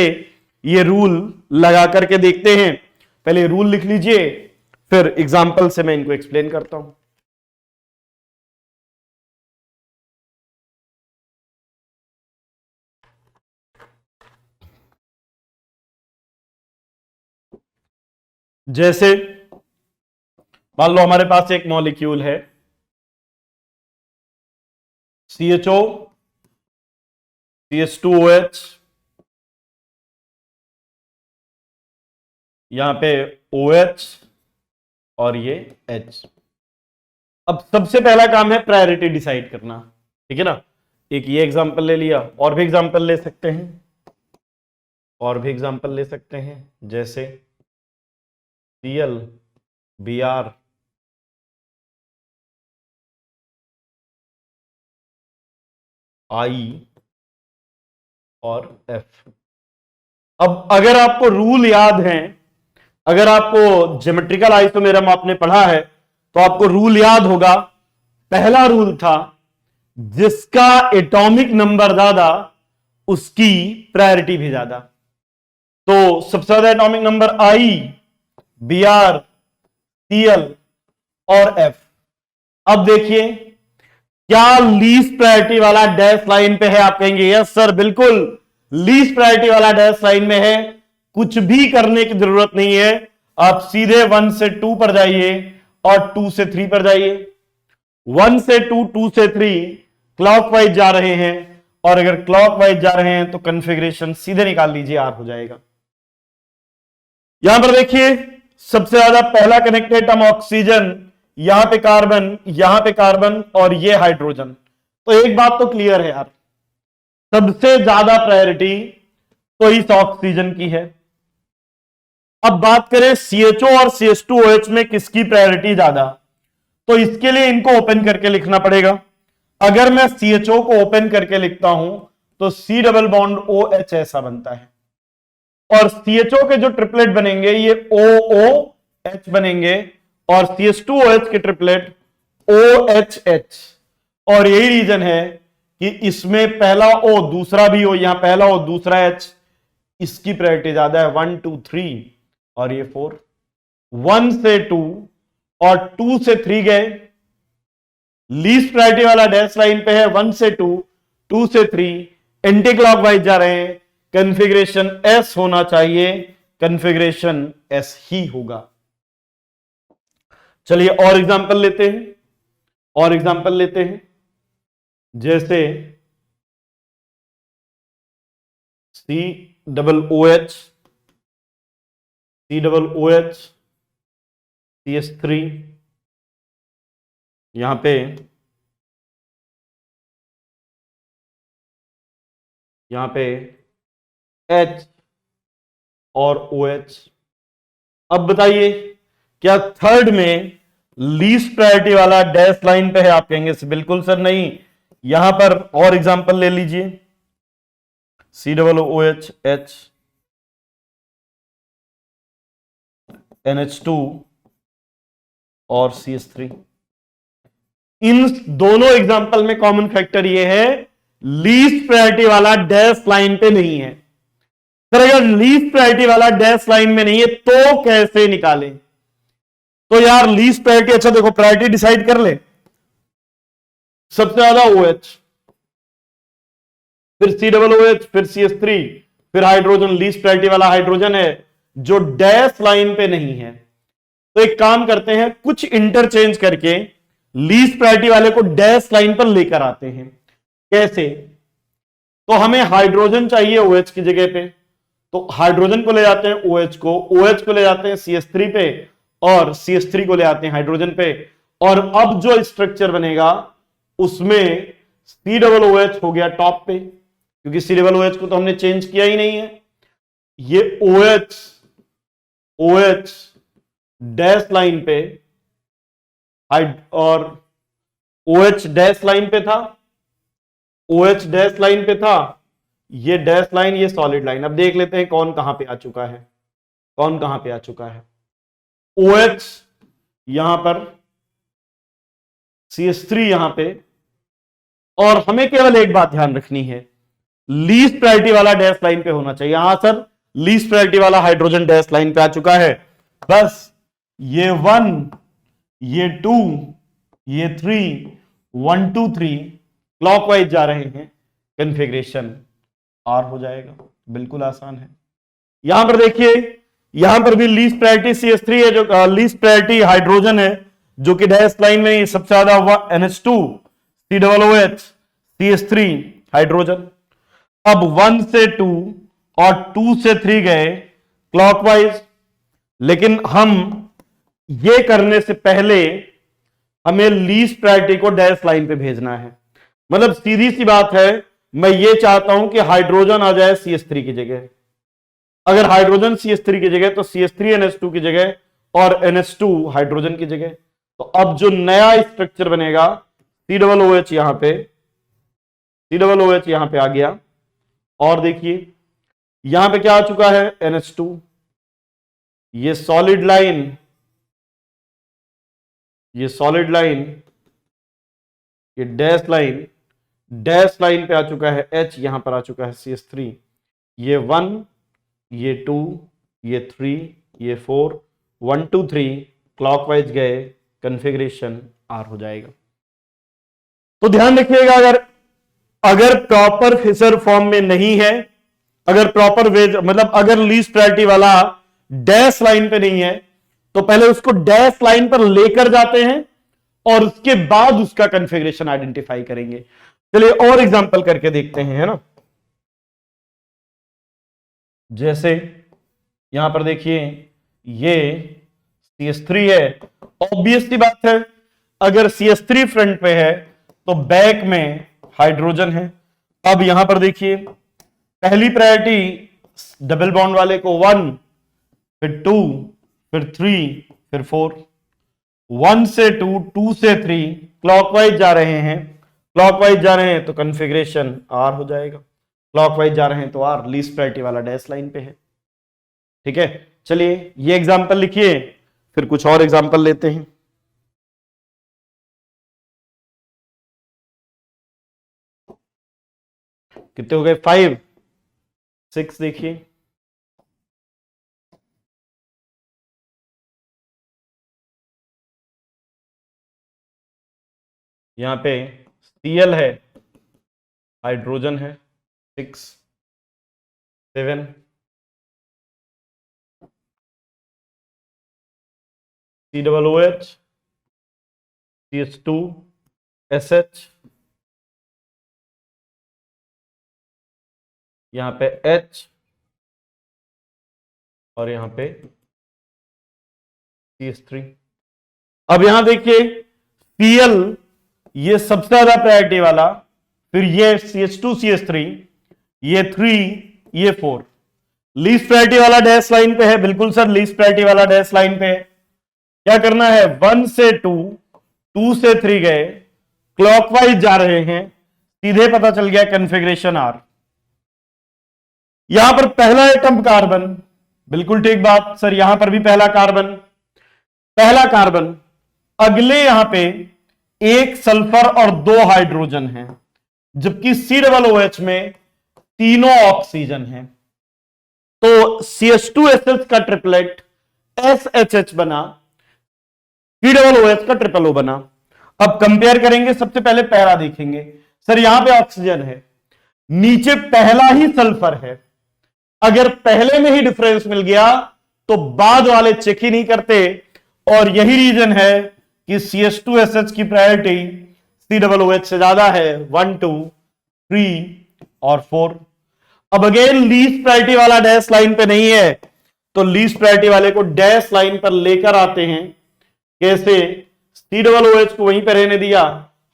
ये रूल लगा करके देखते हैं। पहले रूल लिख लीजिए, फिर एग्जांपल से मैं इनको एक्सप्लेन करता हूं। जैसे मान लो हमारे पास एक मॉलिक्यूल है CHO CH2OH, यहां पे OH और ये H। अब सबसे पहला काम है प्रायोरिटी डिसाइड करना। ठीक है ना? एक ये एग्जांपल ले लिया, और भी एग्जांपल ले सकते हैं, जैसे Cl Br I और F। अब अगर आपको रूल याद है, अगर आपको ज्योमेट्रिकल आइसोमेरम आपने पढ़ा है तो आपको रूल याद होगा। पहला रूल था जिसका एटॉमिक नंबर ज्यादा उसकी प्रायोरिटी भी ज्यादा। तो सबसे ज्यादा atomic number I, Br, Cl और F। अब देखिए क्या लीस्ट प्रायोरिटी वाला डैश लाइन पे है? आप कहेंगे यस सर बिल्कुल लीस्ट प्रायोरिटी वाला डैश लाइन में है, कुछ भी करने की जरूरत नहीं है। आप सीधे 1 से 2 पर जाइए और 2 से 3 पर जाइए। 1 से 2, 2 से 3 क्लॉकवाइज जा रहे हैं, और अगर क्लॉकवाइज जा रहे हैं तो कॉन्फ़िगरेशन सीधे निकाल लीजिए, R हो जाएगा। यहां पर देखिए सबसे ज्यादा पहला कनेक्टेड एटम ऑक्सीजन, यहां पे कार्बन और ये हाइड्रोजन। तो एक बात तो क्लियर है यार, सबसे ज्यादा प्रायोरिटी तो इस ऑक्सीजन की है। अब बात करें CHO और CH2OH में किसकी प्रायोरिटी ज्यादा, तो इसके लिए इनको ओपन करके लिखना पड़ेगा। अगर मैं CHO को ओपन करके लिखता हूं तो C डबल बॉन्ड OH ऐसा बनता है, और CHO के जो ट्रिपलेट बनेंगे ये OOH बनेंगे, और CH2OH के ट्रिपलेट OHH। और यही रीजन है कि इसमें पहला O दूसरा भी O, यहां पहला O दूसरा H, इसकी प्रायोरिटी ज्यादा है। 1 2 3 और ये 4। 1 से 2 और 2 से 3 गए, लीस्ट प्रायोरिटी वाला डैश लाइन पे है। 1 से 2, 2 से 3 एंटी क्लॉकवाइज जा रहे हैं, कॉन्फ़िगरेशन S होना चाहिए, कॉन्फ़िगरेशन S ही होगा। चलिए और एग्जांपल लेते हैं, जैसे COOH CH3, यहां पे यहां पे H और OH। अब बताइए क्या थर्ड में लीस्ट प्रायोरिटी वाला डैश लाइन पे है? आप कहेंगे बिल्कुल सर नहीं। यहां पर और एग्जांपल ले लीजिए, COOH, H, NH2 और CH3। इन दोनों एग्जांपल में कॉमन फैक्टर ये है, लीस्ट प्रायोरिटी वाला डैश लाइन पे नहीं है। सर अगर लीस्ट प्रायोरिटी वाला डैश लाइन में नहीं है तो कैसे निकालें? तो यार लीस्ट प्रायोरिटी, अच्छा देखो प्रायोरिटी डिसाइड कर ले, सबसे ज्यादा OH, फिर COOH, फिर CH3, फिर हाइड्रोजन, लीस्ट प्रायोरिटी वाला हाइड्रोजन है जो डैश लाइन पे नहीं है। तो एक काम करते हैं, कुछ इंटरचेंज करके लीस्ट प्रायोरिटी वाले को डैश लाइन पर लेकर आते हैं। कैसे? तो हमें हाइड्रोजन चाहिए OH की जगह पे, तो हाइड्रोजन को ले जाते हैं OH को, OH को ले जाते हैं CH3 पे, और CH3 को ले आते हैं हाइड्रोजन पे। और अब जो स्ट्रक्चर बनेगा उसमें COOH हो गया टॉप पे, क्योंकि COOH को तो हमने चेंज किया ही नहीं है। ये OH डैश लाइन पे और OH डैश लाइन पे था, OH डैश लाइन पे था, ये डैश लाइन, ये सॉलिड लाइन। अब देख लेते हैं कौन कहां पे आ चुका है, कौन कहां पे आ चुका है। OH यहां पर, CH3 यहां पे, और हमें केवल एक बात ध्यान रखनी है, लीस्ट प्रायोरिटी वाला डैश लाइन पे होना चाहिए। हां सर, लीस्ट प्रायोरिटी वाला हाइड्रोजन डैश लाइन पे आ चुका है। बस ये 1, ये 2, ये 3, 1 2 3 क्लॉकवाइज जा रहे हैं, कॉन्फ़िगरेशन R हो जाएगा। बिल्कुल आसान है। यहां पर देखिए, यहां पर भी लीस्ट प्रायोरिटी CH3 है, जो लीस्ट प्रायोरिटी हाइड्रोजन है जो कि डैश लाइन में सबसे ज्यादा NH2, COOH, CH3 हाइड्रोजन। अब 1 से 2 और 2 से 3 गए क्लॉकवाइज, लेकिन हम ये करने से पहले हमें लीस्ट प्रायोरिटी को डैश लाइन पे भेजना है। मतलब सीधी सी बात है, मैं ये चाहता हूं कि हाइड्रोजन आ जाए CH3 की जगह। अगर हाइड्रोजन CH3 की जगह तो CH3 NH2 की जगह और NH2 हाइड्रोजन की जगह। तो अब जो नया स्ट्रक्चर बनेगा, COOH यहां पे, COOH यहां पे आ गया। और देखिए यहां पे क्या आ चुका है, NH2, ये सॉलिड लाइन, ये सॉलिड लाइन, ये डैश लाइन, डैश लाइन पे आ चुका है H, यहां पर आ चुका है CH3। ये 1, ये 2, ये 3, ये 4, 1 2 3 क्लॉकवाइज गए, कॉन्फ़िगरेशन R हो जाएगा। तो ध्यान रखिएगा, अगर प्रॉपर फिशर फॉर्म में नहीं है, अगर प्रॉपर वेज मतलब अगर लीस्ट प्रायोरिटी वाला डैश लाइन पे नहीं है, तो पहले उसको डैश लाइन पर लेकर जाते हैं और उसके बाद उसका कॉन्फ़िगरेशन आइडेंटिफाई करेंगे। चलिए और एग्जांपल करके देखते हैं, है ना। जैसे यहां पर देखिए, ये CH3 है, ऑब्वियस सी बात है, अगर CH3 फ्रंट पे है तो बैक में हाइड्रोजन है। अब यहां पर देखिए, पहली प्रायोरिटी डबल बॉन्ड वाले को 1, फिर 2, फिर 3, फिर 4, 1 से 2, 2 से 3 क्लॉकवाइज जा रहे हैं, क्लॉकवाइज जा रहे हैं तो कॉन्फ़िगरेशन R हो जाएगा। क्लॉकवाइज जा रहे हैं तो R लीस्ट प्रायोरिटी वाला डैश लाइन पे है। ठीक है, चलिए ये एग्जांपल लिखिए, फिर कुछ और एग्जांपल लेते हैं। कितने हो गए, 5 6। देखिए यहां पे Cl है, हाइड्रोजन है 6 7, COOH, CH2, SH, यहां पे H, और यहां पे CH3। अब यहां देखिए Cl, ये सबसे ज्यादा प्रायोरिटी वाला, फिर ये CH2 CH3, ये 3, ये 4। लीस्ट प्रायोरिटी वाला डैश लाइन पे है, बिल्कुल सर लीस्ट प्रायोरिटी वाला डैश लाइन पे है। क्या करना है, 1 से 2, 2 से 3 गए, क्लॉकवाइज जा रहे हैं, सीधे पता चल गया कॉन्फ़िगरेशन आर। यहां पर पहला एटम कार्बन, बिल्कुल ठीक बात सर, यहां पर भी पहला कार्बन, अगले यहां पे एक सल्फर और 2 हाइड्रोजन है, जबकि COOH में तीनों ऑक्सीजन है। तो CH2SH का ट्रिपलेट SHH बना, COOH का ट्रिपल O बना। अब कंपेयर करेंगे, सबसे पहले पहला देखेंगे। सर यहां पे ऑक्सीजन है, नीचे पहला ही सल्फर है, अगर पहले में ही डिफरेंस मिल गया तो बाद वाले चेक ही नहीं करते, और यही रीजन है कि CH2SH की प्रायोरिटी COOH से ज्यादा है, 1 2 3 और 4। अब अगेन लीस्ट प्रायोरिटी वाला डैश लाइन पे नहीं है, तो लीस्ट प्रायोरिटी वाले को डैश लाइन पर लेकर आते हैं। कैसे, COOH को वहीं पर रहने दिया,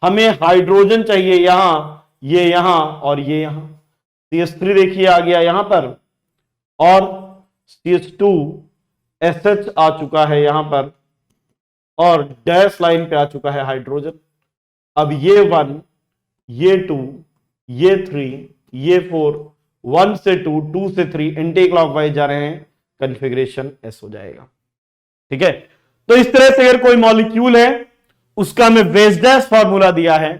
हमें हाइड्रोजन चाहिए यहां, ये यहां और ये यहां। CH3 देखिए आ गया यहां पर, और CH2SH आ चुका है यहां पर, और डैश लाइन पे आ चुका है हाइड्रोजन। अब ये 1, ये 2, ये 3, ये 4, 1 से 2, 2 से 3 एंटी क्लॉकवाइज जा रहे हैं, कॉन्फ़िगरेशन S हो जाएगा। ठीक है, तो इस तरह से अगर कोई मॉलिक्यूल है, उसका हमें वेज डैश फॉर्मूला दिया है,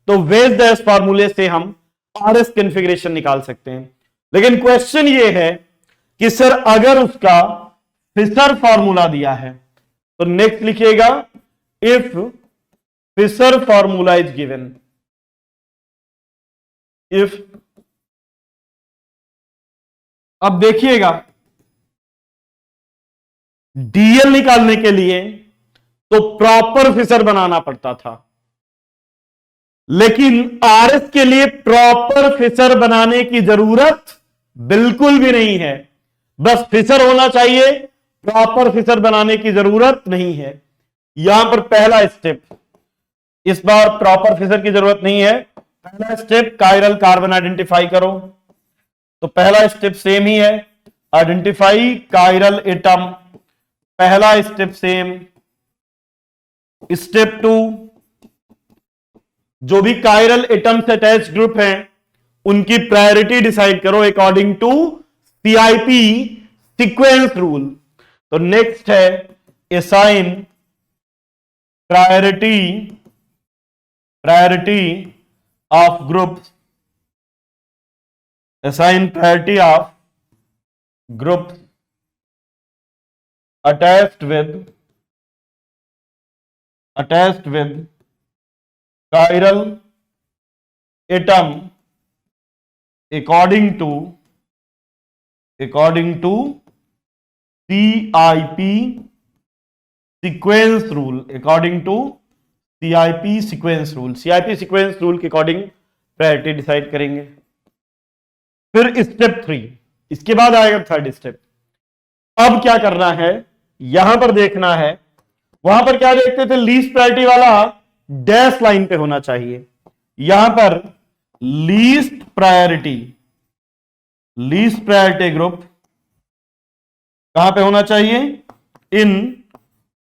तो वेज डैश फॉर्मूले से हम RS कॉन्फ़िगरेशन निकाल सकते हैं। लेकिन क्वेश्चन ये है कि सर अगर उसका फिशर फॉर्मूला दिया है, तो नेक्स्ट लिखिएगा, if Fischer formula is given, if, अब देखिएगा DL निकालने के लिए तो प्रॉपर फिशर बनाना पड़ता था, लेकिन RS के लिए प्रॉपर फिशर बनाने की जरूरत बिल्कुल भी नहीं है। बस फिशर होना चाहिए, प्रॉपर फिशर बनाने की जरूरत नहीं है। यहां पर पहला स्टेप, इस बार प्रॉपर फिशर की जरूरत नहीं है। पहला स्टेप कायरल कार्बन आइडेंटिफाई करो, तो पहला स्टेप सेम ही है, आइडेंटिफाई कायरल एटम, पहला स्टेप सेम। स्टेप 2, जो भी कायरल एटम से अटैच ग्रुप हैं उनकी प्रायोरिटी डिसाइड करो according to CIP sequence rule. तो नेक्स्ट है assign priority of group, assign priority of group attached with chiral atom according to CIP sequence rule, according to CIP sequence rule, CIP sequence rule के according priority decide करेंगे। फिर step 3, इसके बाद आएगा third step. अब क्या करना है, यहां पर देखना है, वहां पर क्या देखते थे, लीस्ट प्रायोरिटी वाला डैश लाइन पे होना चाहिए। यहां पर लीस्ट प्रायोरिटी ग्रुप कहां पे होना चाहिए, इन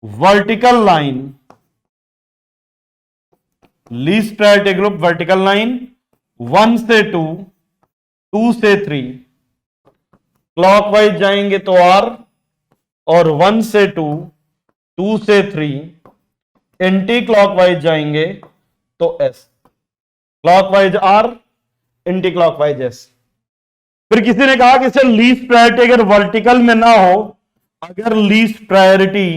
vertical line, least priority group vertical line 1 से 2, 2 से 3, क्लॉकवाइज जाएंगे तो R, और 1 से 2, 2 से 3 एंटी क्लॉकवाइज जाएंगे तो S, clockwise R, anti clockwise S। फिर किसी ने कहा कि सर लीस्ट प्रायोरिटी अगर वर्टिकल में ना हो, अगर least priority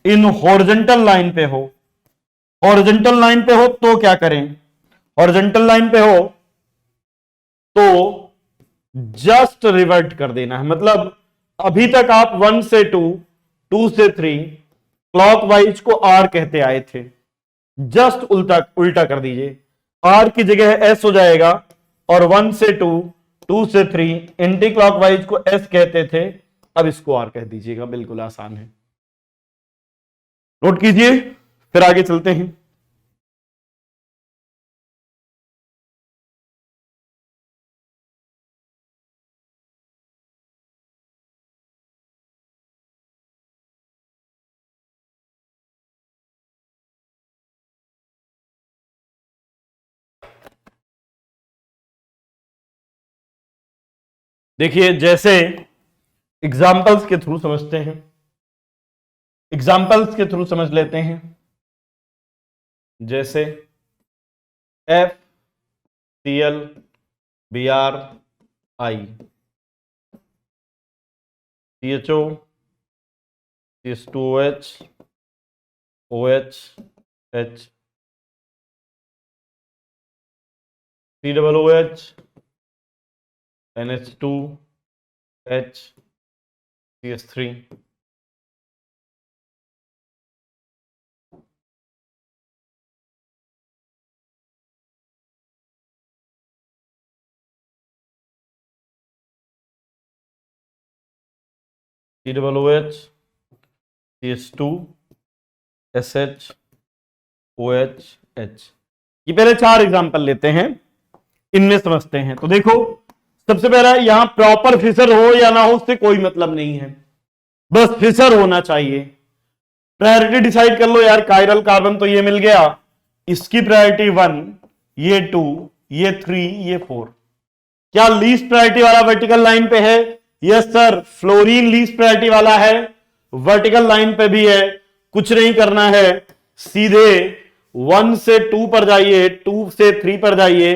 in horizontal line पे हो, हॉरिजॉन्टल लाइन पे हो तो क्या करें, हॉरिजॉन्टल लाइन पे हो तो जस्ट रिवर्ट कर देना है। मतलब अभी तक आप 1 से 2, 2 से 3 क्लॉकवाइज को R कहते आए थे, जस्ट उल्टा कर दीजिए, R की जगह S हो जाएगा, और 1 से 2, 2 से 3 एंटी क्लॉकवाइज को S कहते थे, अब इसको R कह दीजिएगा, बिल्कुल आसान है। नोट कीजिए, फिर आगे चलते हैं। देखिए जैसे एग्जाम्पल्स के थ्रू समझते हैं, एग्जाम्पल्स के थ्रू समझ लेते हैं। जैसे FCl Br I, CHO CH2OH OH H, COOH NH2 H CH3, COOH CH2 SH OH H। ये पहले 4 एग्जांपल लेते हैं, इनमें समझते हैं। तो देखो सबसे पहला, यहां प्रॉपर फिशर हो या ना हो उससे कोई मतलब नहीं है, बस फिशर होना चाहिए। प्रायोरिटी डिसाइड कर लो यार, कायरल कार्बन तो ये मिल गया, इसकी प्रायोरिटी 1, ये 2, ये 3, ये 4। क्या लीस्ट प्रायोरिटी वाला वर्टिकल लाइन पे है? Yes sir, fluorine least priority वाला है, वर्टिकल लाइन पे भी है। कुछ नहीं करना है, सीधे 1 से 2 पर जाइए, 2 से 3 पर जाइए,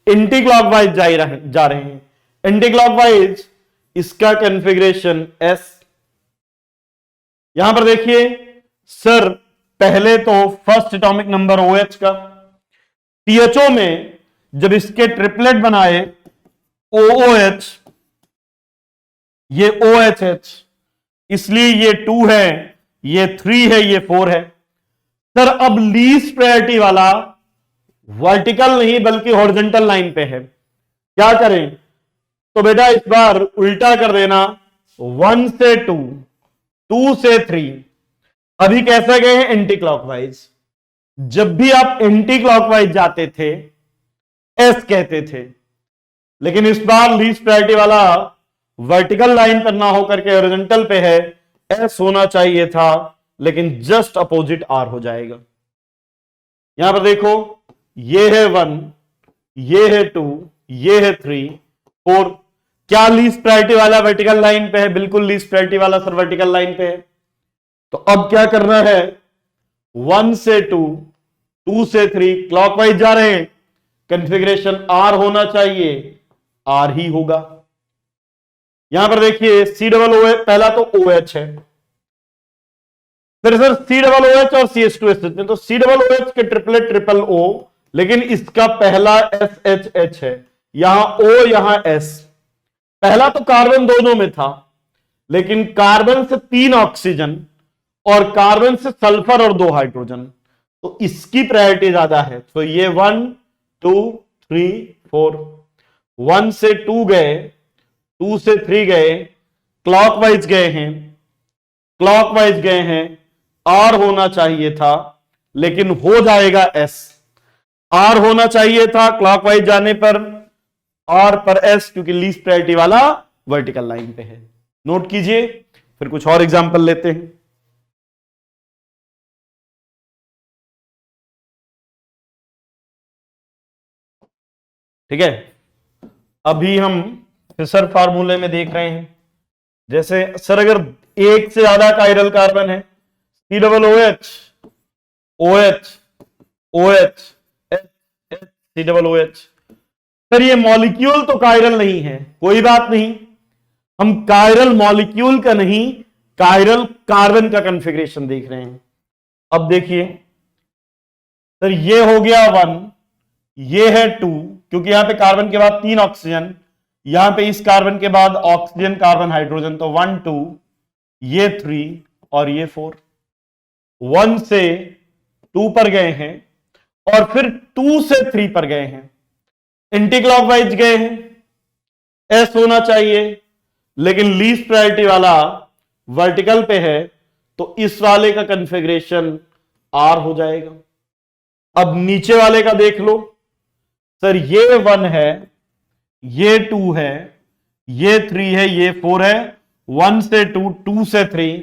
एंटी क्लॉकवाइज जा रहे हैं। एंटी क्लॉकवाइज इसका कॉन्फ़िगरेशन एस। यहां पर देखिए सर, पहले तो फर्स्ट एटॉमिक नंबर OH का, THO में जब इसके ट्रिपलेट बनाए OOH, ये OHH, इसलिए ये 2 है, ये 3 है, ये 4 है। सर अब लीस्ट प्रायोरिटी वाला वर्टिकल नहीं बल्कि हॉरिजॉन्टल लाइन पे है, क्या करें? तो बेटा इस बार उल्टा कर देना, 1 से 2, 2 से 3। अभी कैसे गए हैं? Anti clockwise. जब भी आप एंटी क्लॉकवाइज जाते थे एस कहते थे, लेकिन इस बार लीस्ट प्रायोरिटी वाला वर्टिकल लाइन पर ना होकर के हॉरिजॉन्टल पे है, एस होना चाहिए था, लेकिन जस्ट अपोजिट आर हो जाएगा। यहां पर देखो, ये है 1, ये है 2, ये है 3, 4। क्या लीस्ट प्रायोरिटी वाला वर्टिकल लाइन पे है? बिल्कुल लीस्ट प्रायोरिटी वाला सर वर्टिकल लाइन पे है। तो अब क्या करना है? 1 से 2, 2 से 3 क्लॉकवाइज जा रहे हैं, कॉन्फ़िगरेशन आर होना चाहिए, आर ही होगा। यहां पर देखिए COOH, पहला तो OH है, फिर सर COOH और CH2SH, तो COOH के ट्रिपलेट ट्रिपल O, लेकिन इसका पहला SHH है, यहां O यहां S। पहला तो कार्बन दोनों में था, लेकिन कार्बन से 3 ऑक्सीजन और कार्बन से सल्फर और 2 हाइड्रोजन, तो इसकी प्रायोरिटी ज्यादा है। तो ये 1, 2, 3, 4, 1 से 2 गए, 2 से 3 गए, क्लॉकवाइज गए हैं, क्लॉकवाइज गए हैं, आर होना चाहिए था, लेकिन हो जाएगा एस। आर होना चाहिए था क्लॉकवाइज जाने पर, आर पर एस, क्योंकि लीस्ट प्रायोरिटी वाला वर्टिकल लाइन पे है। नोट कीजिए, फिर कुछ और एग्जांपल लेते हैं। ठीक है, अभी हम फिशर फार्मूले में देख रहे हैं। जैसे सर अगर एक से ज्यादा कायरल कार्बन है, COOH OH OH COOH, sir ये मॉलिक्यूल तो कायरल नहीं है, कोई बात नहीं, हम कायरल मॉलिक्यूल का नहीं, कायरल कार्बन का कॉन्फ़िगरेशन देख रहे हैं। अब देखिए सर, ये हो गया 1, ये है 2, क्योंकि यहां पे कार्बन के बाद 3 ऑक्सीजन, यहां पे इस कार्बन के बाद ऑक्सीजन कार्बन हाइड्रोजन, तो 1, 2, ये 3 और ये 4। 1 से 2 पर गए हैं और फिर 2 से 3 पर गए हैं, एंटी क्लॉकवाइज गए हैं, एस होना चाहिए, लेकिन लीस्ट प्रायोरिटी वाला वर्टिकल पे है, तो इस वाले का कॉन्फ़िगरेशन आर हो जाएगा। अब नीचे वाले का देख लो सर, ये 1 है, ये 2 है, ये 3 है, ये 4 है, 1 से 2, 2 से 3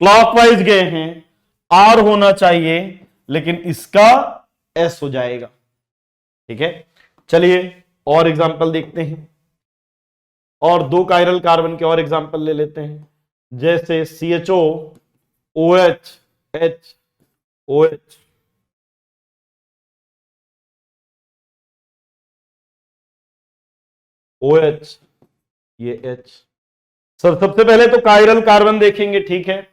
क्लॉकवाइज गए हैं, आर होना चाहिए, लेकिन इसका एस हो जाएगा। ठीक है, चलिए और एग्जांपल देखते हैं। और 2 कायरल कार्बन के और एग्जांपल ले लेते हैं, जैसे CHO OH H OH, OH, ये H। सर सबसे पहले तो कायरल कार्बन देखेंगे, ठीक है,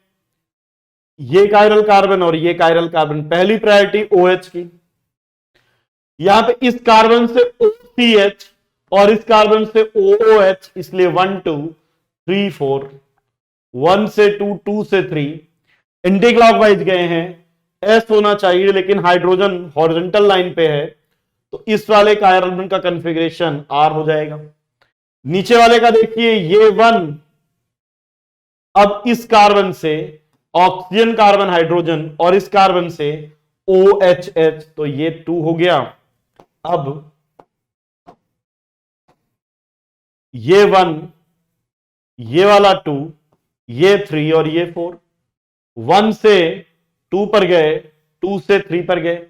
ये कायरल कार्बन और ये कायरल कार्बन, पहली प्रायोरिटी OH की। यहां पे इस कार्बन से OCH और इस कार्बन से OOH, इसलिए 1 2 3 4, 1 से 2, 2 से 3, एंटी क्लॉकवाइज गए हैं, S होना चाहिए, लेकिन हाइड्रोजन हॉरिजॉन्टल लाइन पे है, तो इस वाले कार्बन का कॉन्फ़िगरेशन R हो जाएगा। नीचे वाले का देखिए, ये 1, अब इस कार्बन से ऑक्सीजन कार्बन हाइड्रोजन और इस कार्बन से OHH, तो ये 2 हो गया। अब ये 1, ये वाला 2, ये 3 और ये 4, 1 से 2 पर गए, 2 से 3 पर गए,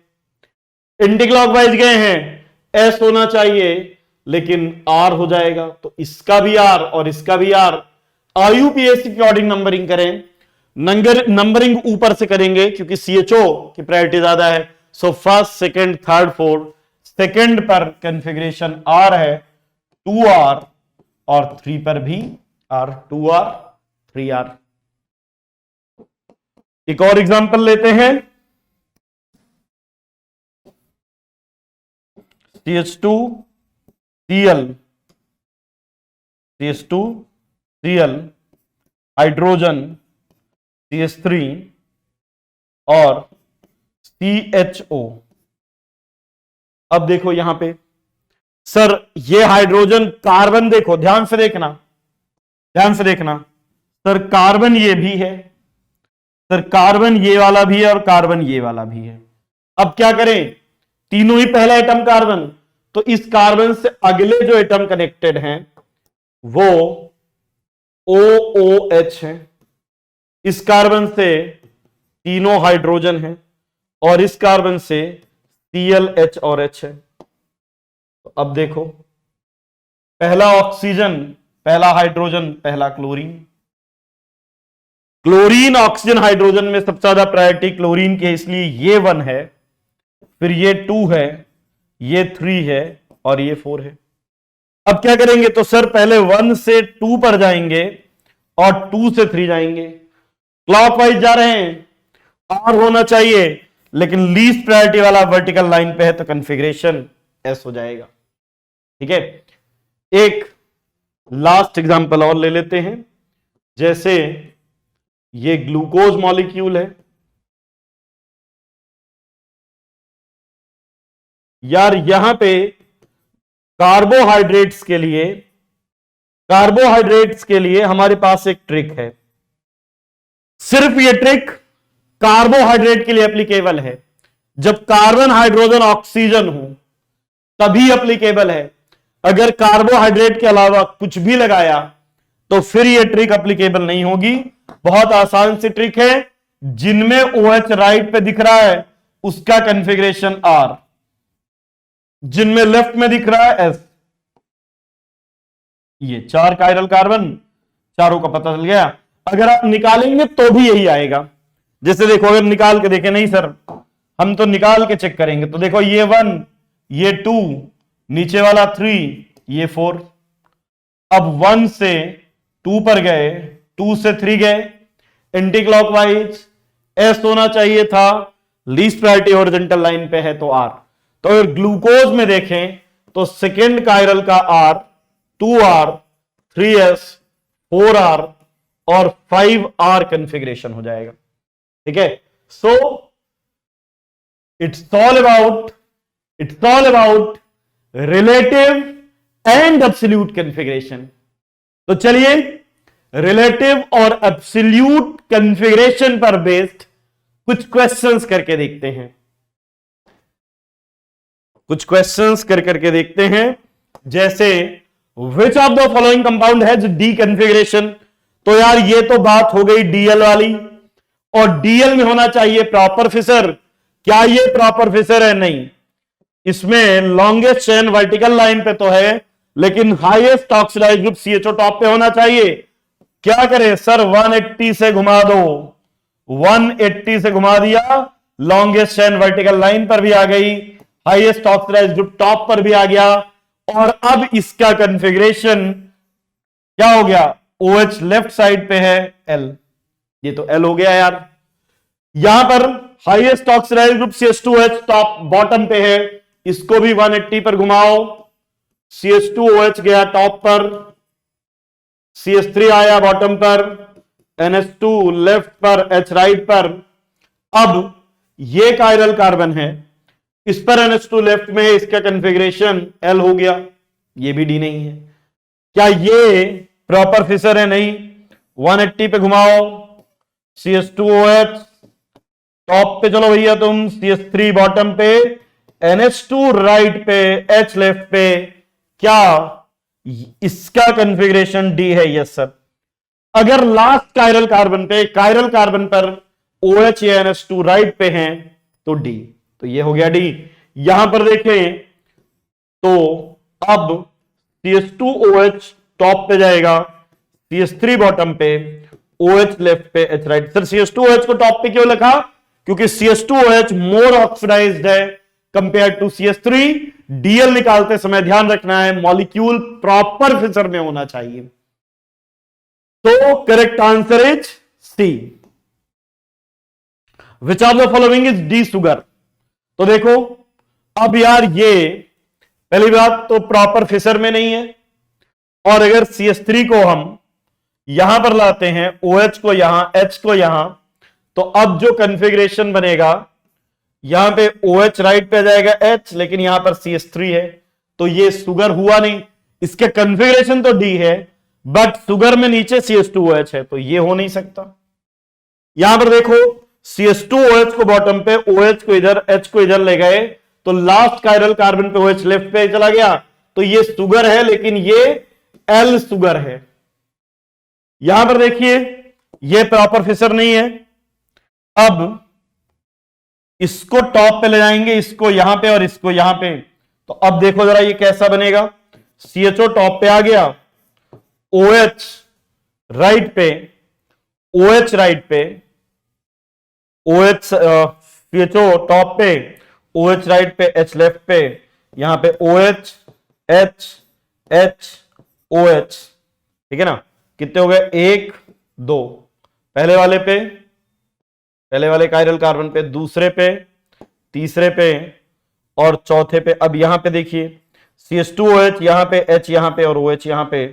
एंटी क्लॉकवाइज गए हैं, S होना चाहिए, लेकिन R हो जाएगा, तो इसका भी R और इसका भी R। IUPAC के अकॉर्डिंग नंबरिंग करें, नंबरिंग ऊपर से करेंगे क्योंकि CHO की प्रायोरिटी ज्यादा है, so first, second, third, fourth, second पर कॉन्फ़िगरेशन R है 2R और 3 पर भी R, 2R 3R। एक और एग्जांपल लेते हैं, CH2Cl, CH2Cl, हाइड्रोजन CH3 और CHO। अब देखो यहां पे, सर ये हाइड्रोजन कार्बन, देखो ध्यान से देखना, ध्यान से देखना, सर कार्बन ये भी है, सर कार्बन ये वाला भी है और कार्बन ये वाला भी है। अब क्या करें, तीनों ही पहला एटम कार्बन, तो इस कार्बन से अगले जो एटम कनेक्टेड हैं वो OOH है, इस कार्बन से तीनों हाइड्रोजन है और इस कार्बन से ClH और H है। तो अब देखो, पहला ऑक्सीजन, पहला हाइड्रोजन, पहला क्लोरीन, क्लोरीन ऑक्सीजन हाइड्रोजन में सबसे ज्यादा प्रायोरिटी क्लोरीन की है, इसलिए ये 1 है, फिर ये 2 है, ये 3 है और ये 4 है। अब क्या करेंगे, तो सर पहले 1 से 2 पर जाएंगे और 2 से 3 जाएंगे, क्लॉकवाइज जा रहे हैं, R होना चाहिए, लेकिन लीस्ट प्रायोरिटी वाला वर्टिकल लाइन पे है, तो कॉन्फ़िगरेशन S हो जाएगा। ठीक है, एक लास्ट एग्जांपल और ले लेते हैं, जैसे ये ग्लूकोज मॉलिक्यूल है, यार यहां पे कार्बोहाइड्रेट्स के लिए हमारे पास एक ट्रिक है, सिर्फ ये ट्रिक कार्बोहाइड्रेट के लिए एप्लीकेबल है, जब कार्बन हाइड्रोजन ऑक्सीजन हो तभी एप्लीकेबल है। अगर कार्बोहाइड्रेट के अलावा कुछ भी लगाया तो फिर यह ट्रिक एप्लीकेबल नहीं होगी। बहुत आसान सी ट्रिक है, जिनमें OH राइट पे दिख रहा है उसका कॉन्फ़िगरेशन R, जिनमें लेफ्ट में दिख रहा है S। ये 4 कायरल कार्बन, चारों का पता चल गया। अगर आप निकालेंगे तो भी यही आएगा, जैसे देखो अगर निकाल के देखें, नहीं सर हम तो निकाल के चेक करेंगे, तो देखो ये 1, ये 2, नीचे वाला 3, ये 4। अब 1 से 2 पर गए, 2 से 3 गए, एंटी क्लॉकवाइज, S होना चाहिए था, लीस्ट प्रायोरिटी हॉरिजॉन्टल लाइन पे है तो R। तो अगर ग्लूकोज में देखें तो सेकेंड कायरल का R 2R 3S 4R और 5R कॉन्फ़िगरेशन हो जाएगा। ठीक है, so it's all about relative and absolute configuration. तो चलिए रिलेटिव और एब्सोल्यूट कॉन्फ़िगरेशन पर बेस्ड कुछ क्वेश्चंस करके देखते हैं, देखते हैं, जैसे विच of the following compound has D configuration. तो यार ये तो बात हो गई DL वाली, और DL में होना चाहिए प्रॉपर फिशर। क्या ये प्रॉपर फिशर है? नहीं, इसमें लॉन्गेस्ट चेन वर्टिकल लाइन पे तो है, लेकिन highest oxidize group CHO top पे होना चाहिए। क्या करें सर, 180 से घुमा दो, 180 से घुमा दिया, लॉन्गेस्ट चेन वर्टिकल लाइन पर भी आ गई, हाईएस्ट ऑक्सीडाइज ग्रुप टॉप पर भी आ गया, और अब इसका कॉन्फ़िगरेशन क्या हो गया, OH लेफ्ट साइड पे है, L, ये तो L हो गया यार। यहां पर highest oxidize group CH2OH top bottom पे है, इसको भी 180 पर घुमाओ, CH2OH गया टॉप पर, CH3 आया बॉटम पर, NH2 लेफ्ट पर, H राइट पर। अब ये कायरल कार्बन है, इस पर NH2 लेफ्ट में है, इसका कॉन्फ़िगरेशन L हो गया, ये भी D नहीं है। क्या ये प्रॉपर फिशर है? नहीं। 180 पे घुमाओ, CH2OH टॉप पे चलो भैया तुम, CH3 बॉटम पे, NH2 राइट पे, H लेफ्ट पे, क्या इसका कॉन्फ़िगरेशन D है? Yes sir. अगर लास्ट कायरल कार्बन पर OH या NH2 राइट पे हैं तो D, तो ये हो गया D। यहां पर देखें तो अब CH2OH टॉप पे जाएगा, CH3 बॉटम पे, OH लेफ्ट पे, H राइट। सर CH2OH को टॉप पे क्यों लिखा? क्योंकि CH2OH मोर ऑक्सीडाइज्ड है कंपेयर टू CH3। DL निकालते समय ध्यान रखना है मॉलिक्यूल प्रॉपर फिशर में होना चाहिए। तो correct answer is C. Which of the following is D sugar? तो देखो अब यार, ये पहली बात तो प्रॉपर फिशर में नहीं है, और अगर CH3 को हम यहां पर लाते हैं, OH को यहां, H को यहां, तो अब जो कॉन्फ़िगरेशन बनेगा, यहां पे OH राइट पे आ जाएगा H, लेकिन यहां पर CH3 है, तो ये शुगर हुआ नहीं। इसके कॉन्फ़िगरेशन तो D है, बट शुगर में नीचे CH2OH है, तो ये हो नहीं सकता। यहां पर देखो CH2OH को बॉटम पे, OH को इधर, H को इधर ले गए, तो लास्ट कायरल कार्बन पे OH लेफ्ट पे चला गया, तो ये शुगर है, लेकिन ये L शुगर है। यहां पर देखिए ये प्रॉपर फिशर नहीं है। अब इसको टॉप पे ले जाएंगे, इसको यहां पे और इसको यहां पे, तो अब देखो जरा ये कैसा बनेगा। CHO टॉप पे आ गया, OH राइट पे, OH राइट पे, OH CHO टॉप पे, OH राइट पे, H लेफ्ट पे, यहां पे OH H H OH, ठीक है ना। कितने हो गए? 1 2, पहले वाले पे, पहले वाले कायरल कार्बन पे, दूसरे पे, तीसरे पे और चौथे पे। अब यहां पे देखिए CH2OH यहां पे, H यहां पे और OH यहां पे,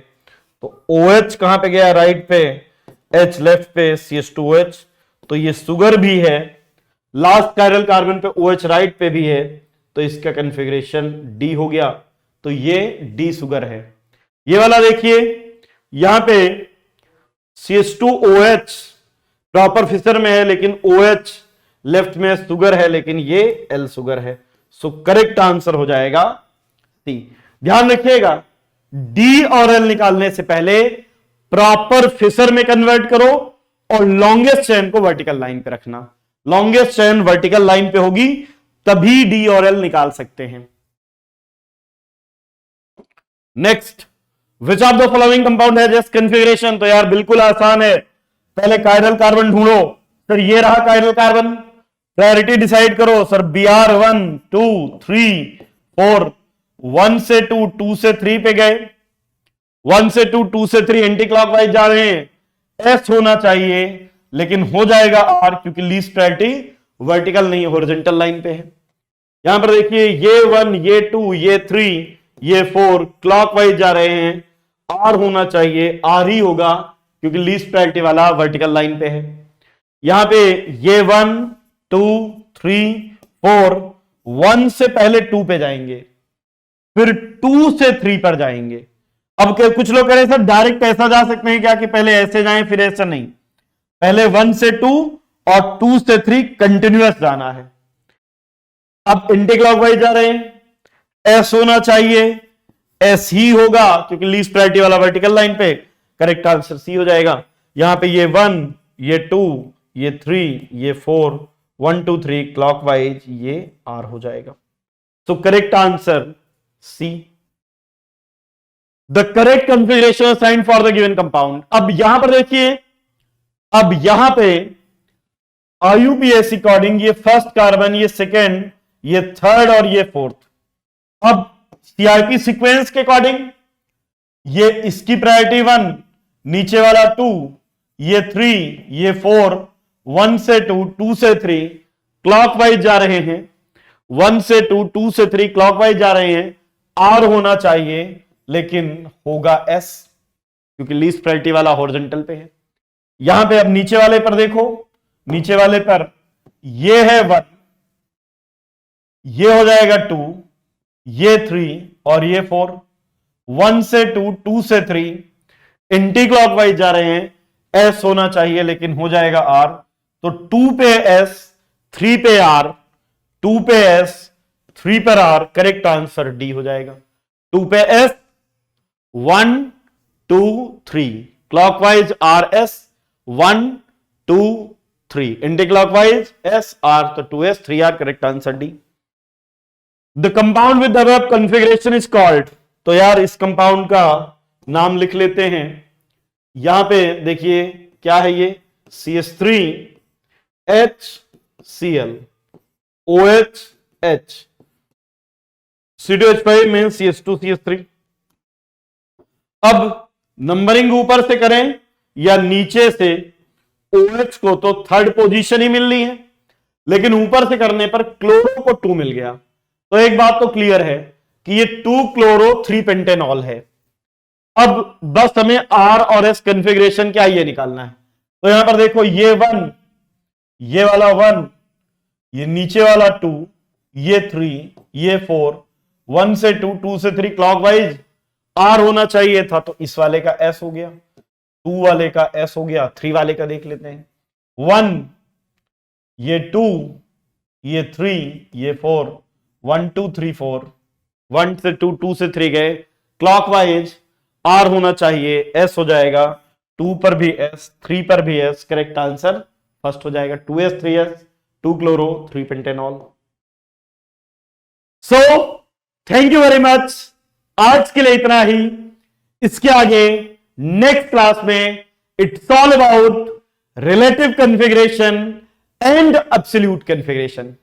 तो OH कहां पे गया? राइट पे, H लेफ्ट पे, CH2OH, तो ये शुगर भी है। लास्ट कायरल कार्बन पे OH राइट पे भी है, तो इसका कॉन्फ़िगरेशन D हो गया, तो ये D शुगर है। ये वाला देखिए यहां पे CH2OH प्रॉपर फिशर में है, लेकिन OH लेफ्ट में शुगर है, लेकिन ये L शुगर है। सो करेक्ट आंसर हो जाएगा C। ध्यान रखिएगा, D और L निकालने से पहले प्रॉपर फिशर में कन्वर्ट करो और लॉन्गेस्ट चेन को वर्टिकल लाइन पे रखना। लॉन्गेस्ट चेन वर्टिकल लाइन पे होगी तभी D और L निकाल सकते हैं। Next, which of the following compound है जस्ट कॉन्फ़िगरेशन? तो यार बिल्कुल आसान है, पहले कायरल कार्बन ढूंढो। सर ये रहा कायरल कार्बन, प्रायोरिटी डिसाइड करो। सर Br 1 2 3 4, 1 से 2, 2 से 3 पे गए, 1 से 2, 2 से 3 एंटी क्लॉकवाइज जा रहे हैं। S होना चाहिए, लेकिन हो जाएगा R, क्योंकि लीस्ट प्रायोरिटी वर्टिकल नहीं है, हॉरिजॉन्टल लाइन पे है। यहां पर देखिए ये 1, ये 2, ये 3, ये 4 क्लॉकवाइज जा रहे हैं, R होना चाहिए, R ही होगा, क्योंकि लीस्ट प्रायोरिटी वाला वर्टिकल लाइन पे है। यहां पे ये 1 2 3 4, 1 से पहले 2 पे जाएंगे, फिर 2 से 3 पर जाएंगे। अब कुछ लोग कह रहे हैं सर डायरेक्ट ऐसा जा सकते हैं क्या कि पहले ऐसे जाएं फिर ऐसा? नहीं, पहले 1 से 2 और 2 से 3 कंटिन्यूअस जाना है। अब एंटी क्लॉकवाइज जा रहे हैं, S होना चाहिए, S ही होगा, क्योंकि लीस्ट प्रायोरिटी वाला वर्टिकल लाइन पे। करेक्ट आंसर C हो जाएगा। यहां पे ये 1, ये 2, ये 3, ये 4, 1 2 3 क्लॉकवाइज, ये R हो जाएगा। तो correct answer C। The correct configuration assigned for the given compound. अब यहां पर देखिए, अब यहां पे IUPAC अकॉर्डिंग ये फर्स्ट कार्बन, ये सेकेंड, ये थर्ड और ये फोर्थ। अब CRP सीक्वेंस के अकॉर्डिंग ये इसकी प्रायोरिटी 1, नीचे वाला 2, ये 3, ये 4, 1 से 2, 2 से 3 क्लॉकवाइज जा रहे हैं, 1 से 2, 2 से 3 क्लॉकवाइज जा रहे हैं। R होना चाहिए लेकिन होगा S, क्योंकि लीस्ट प्रायोरिटी वाला हॉरिजॉन्टल पे है। यहां पे अब नीचे वाले पर देखो, नीचे वाले पर ये है 1, ये हो जाएगा 2, ये 3 और ये 4, 1 से 2, 2 से 3 एंटी क्लॉकवाइज जा रहे हैं, S होना चाहिए लेकिन हो जाएगा R। तो 2 पे S, 3 पे R, 2 पे S, 3 पर R, करेक्ट आंसर डी हो जाएगा। 2 पे S, 1 2 3 clockwise RS, 1 2 3 anti clockwise SR, तो 2S 3R, correct answer D. The compound with the above configuration is called. तो यार इस कंपाउंड का नाम लिख लेते हैं। यहां पे देखिए क्या है ये, CH3HCl OH C2H5 में CH2CH3। अब नंबरिंग ऊपर से करें या नीचे से, OH को तो थर्ड पोजीशन ही मिलनी है, लेकिन ऊपर से करने पर क्लोरो को 2 मिल गया। तो एक बात तो क्लियर है कि ये 2 क्लोरो 3 पेंटेनॉल है। अब बस हमें R और S कॉन्फ़िगरेशन क्या ये निकालना है। तो यहां पर देखो, ये 1, ये वाला 1, ये नीचे वाला 2, ये 3, ये 4, 1 से 2, 2 से 3 क्लॉकवाइज R होना चाहिए था, तो इस वाले का S हो गया, 2 वाले का S हो गया, 3 वाले का देख लेते हैं। 1, ये 2, ये 3, ये 4, 1 2 3 4, 1 से 2, 2 से 3 गए क्लॉकवाइज, R होना चाहिए, S हो जाएगा, 2 पर भी S, 3 पर भी S, करेक्ट आंसर फर्स्ट हो जाएगा, 2S 3S, 2 chloro 3 pentanol. So thank you very much, आज के लिए इतना ही। इसके आगे नेक्स्ट क्लास में it's all about relative configuration and absolute configuration.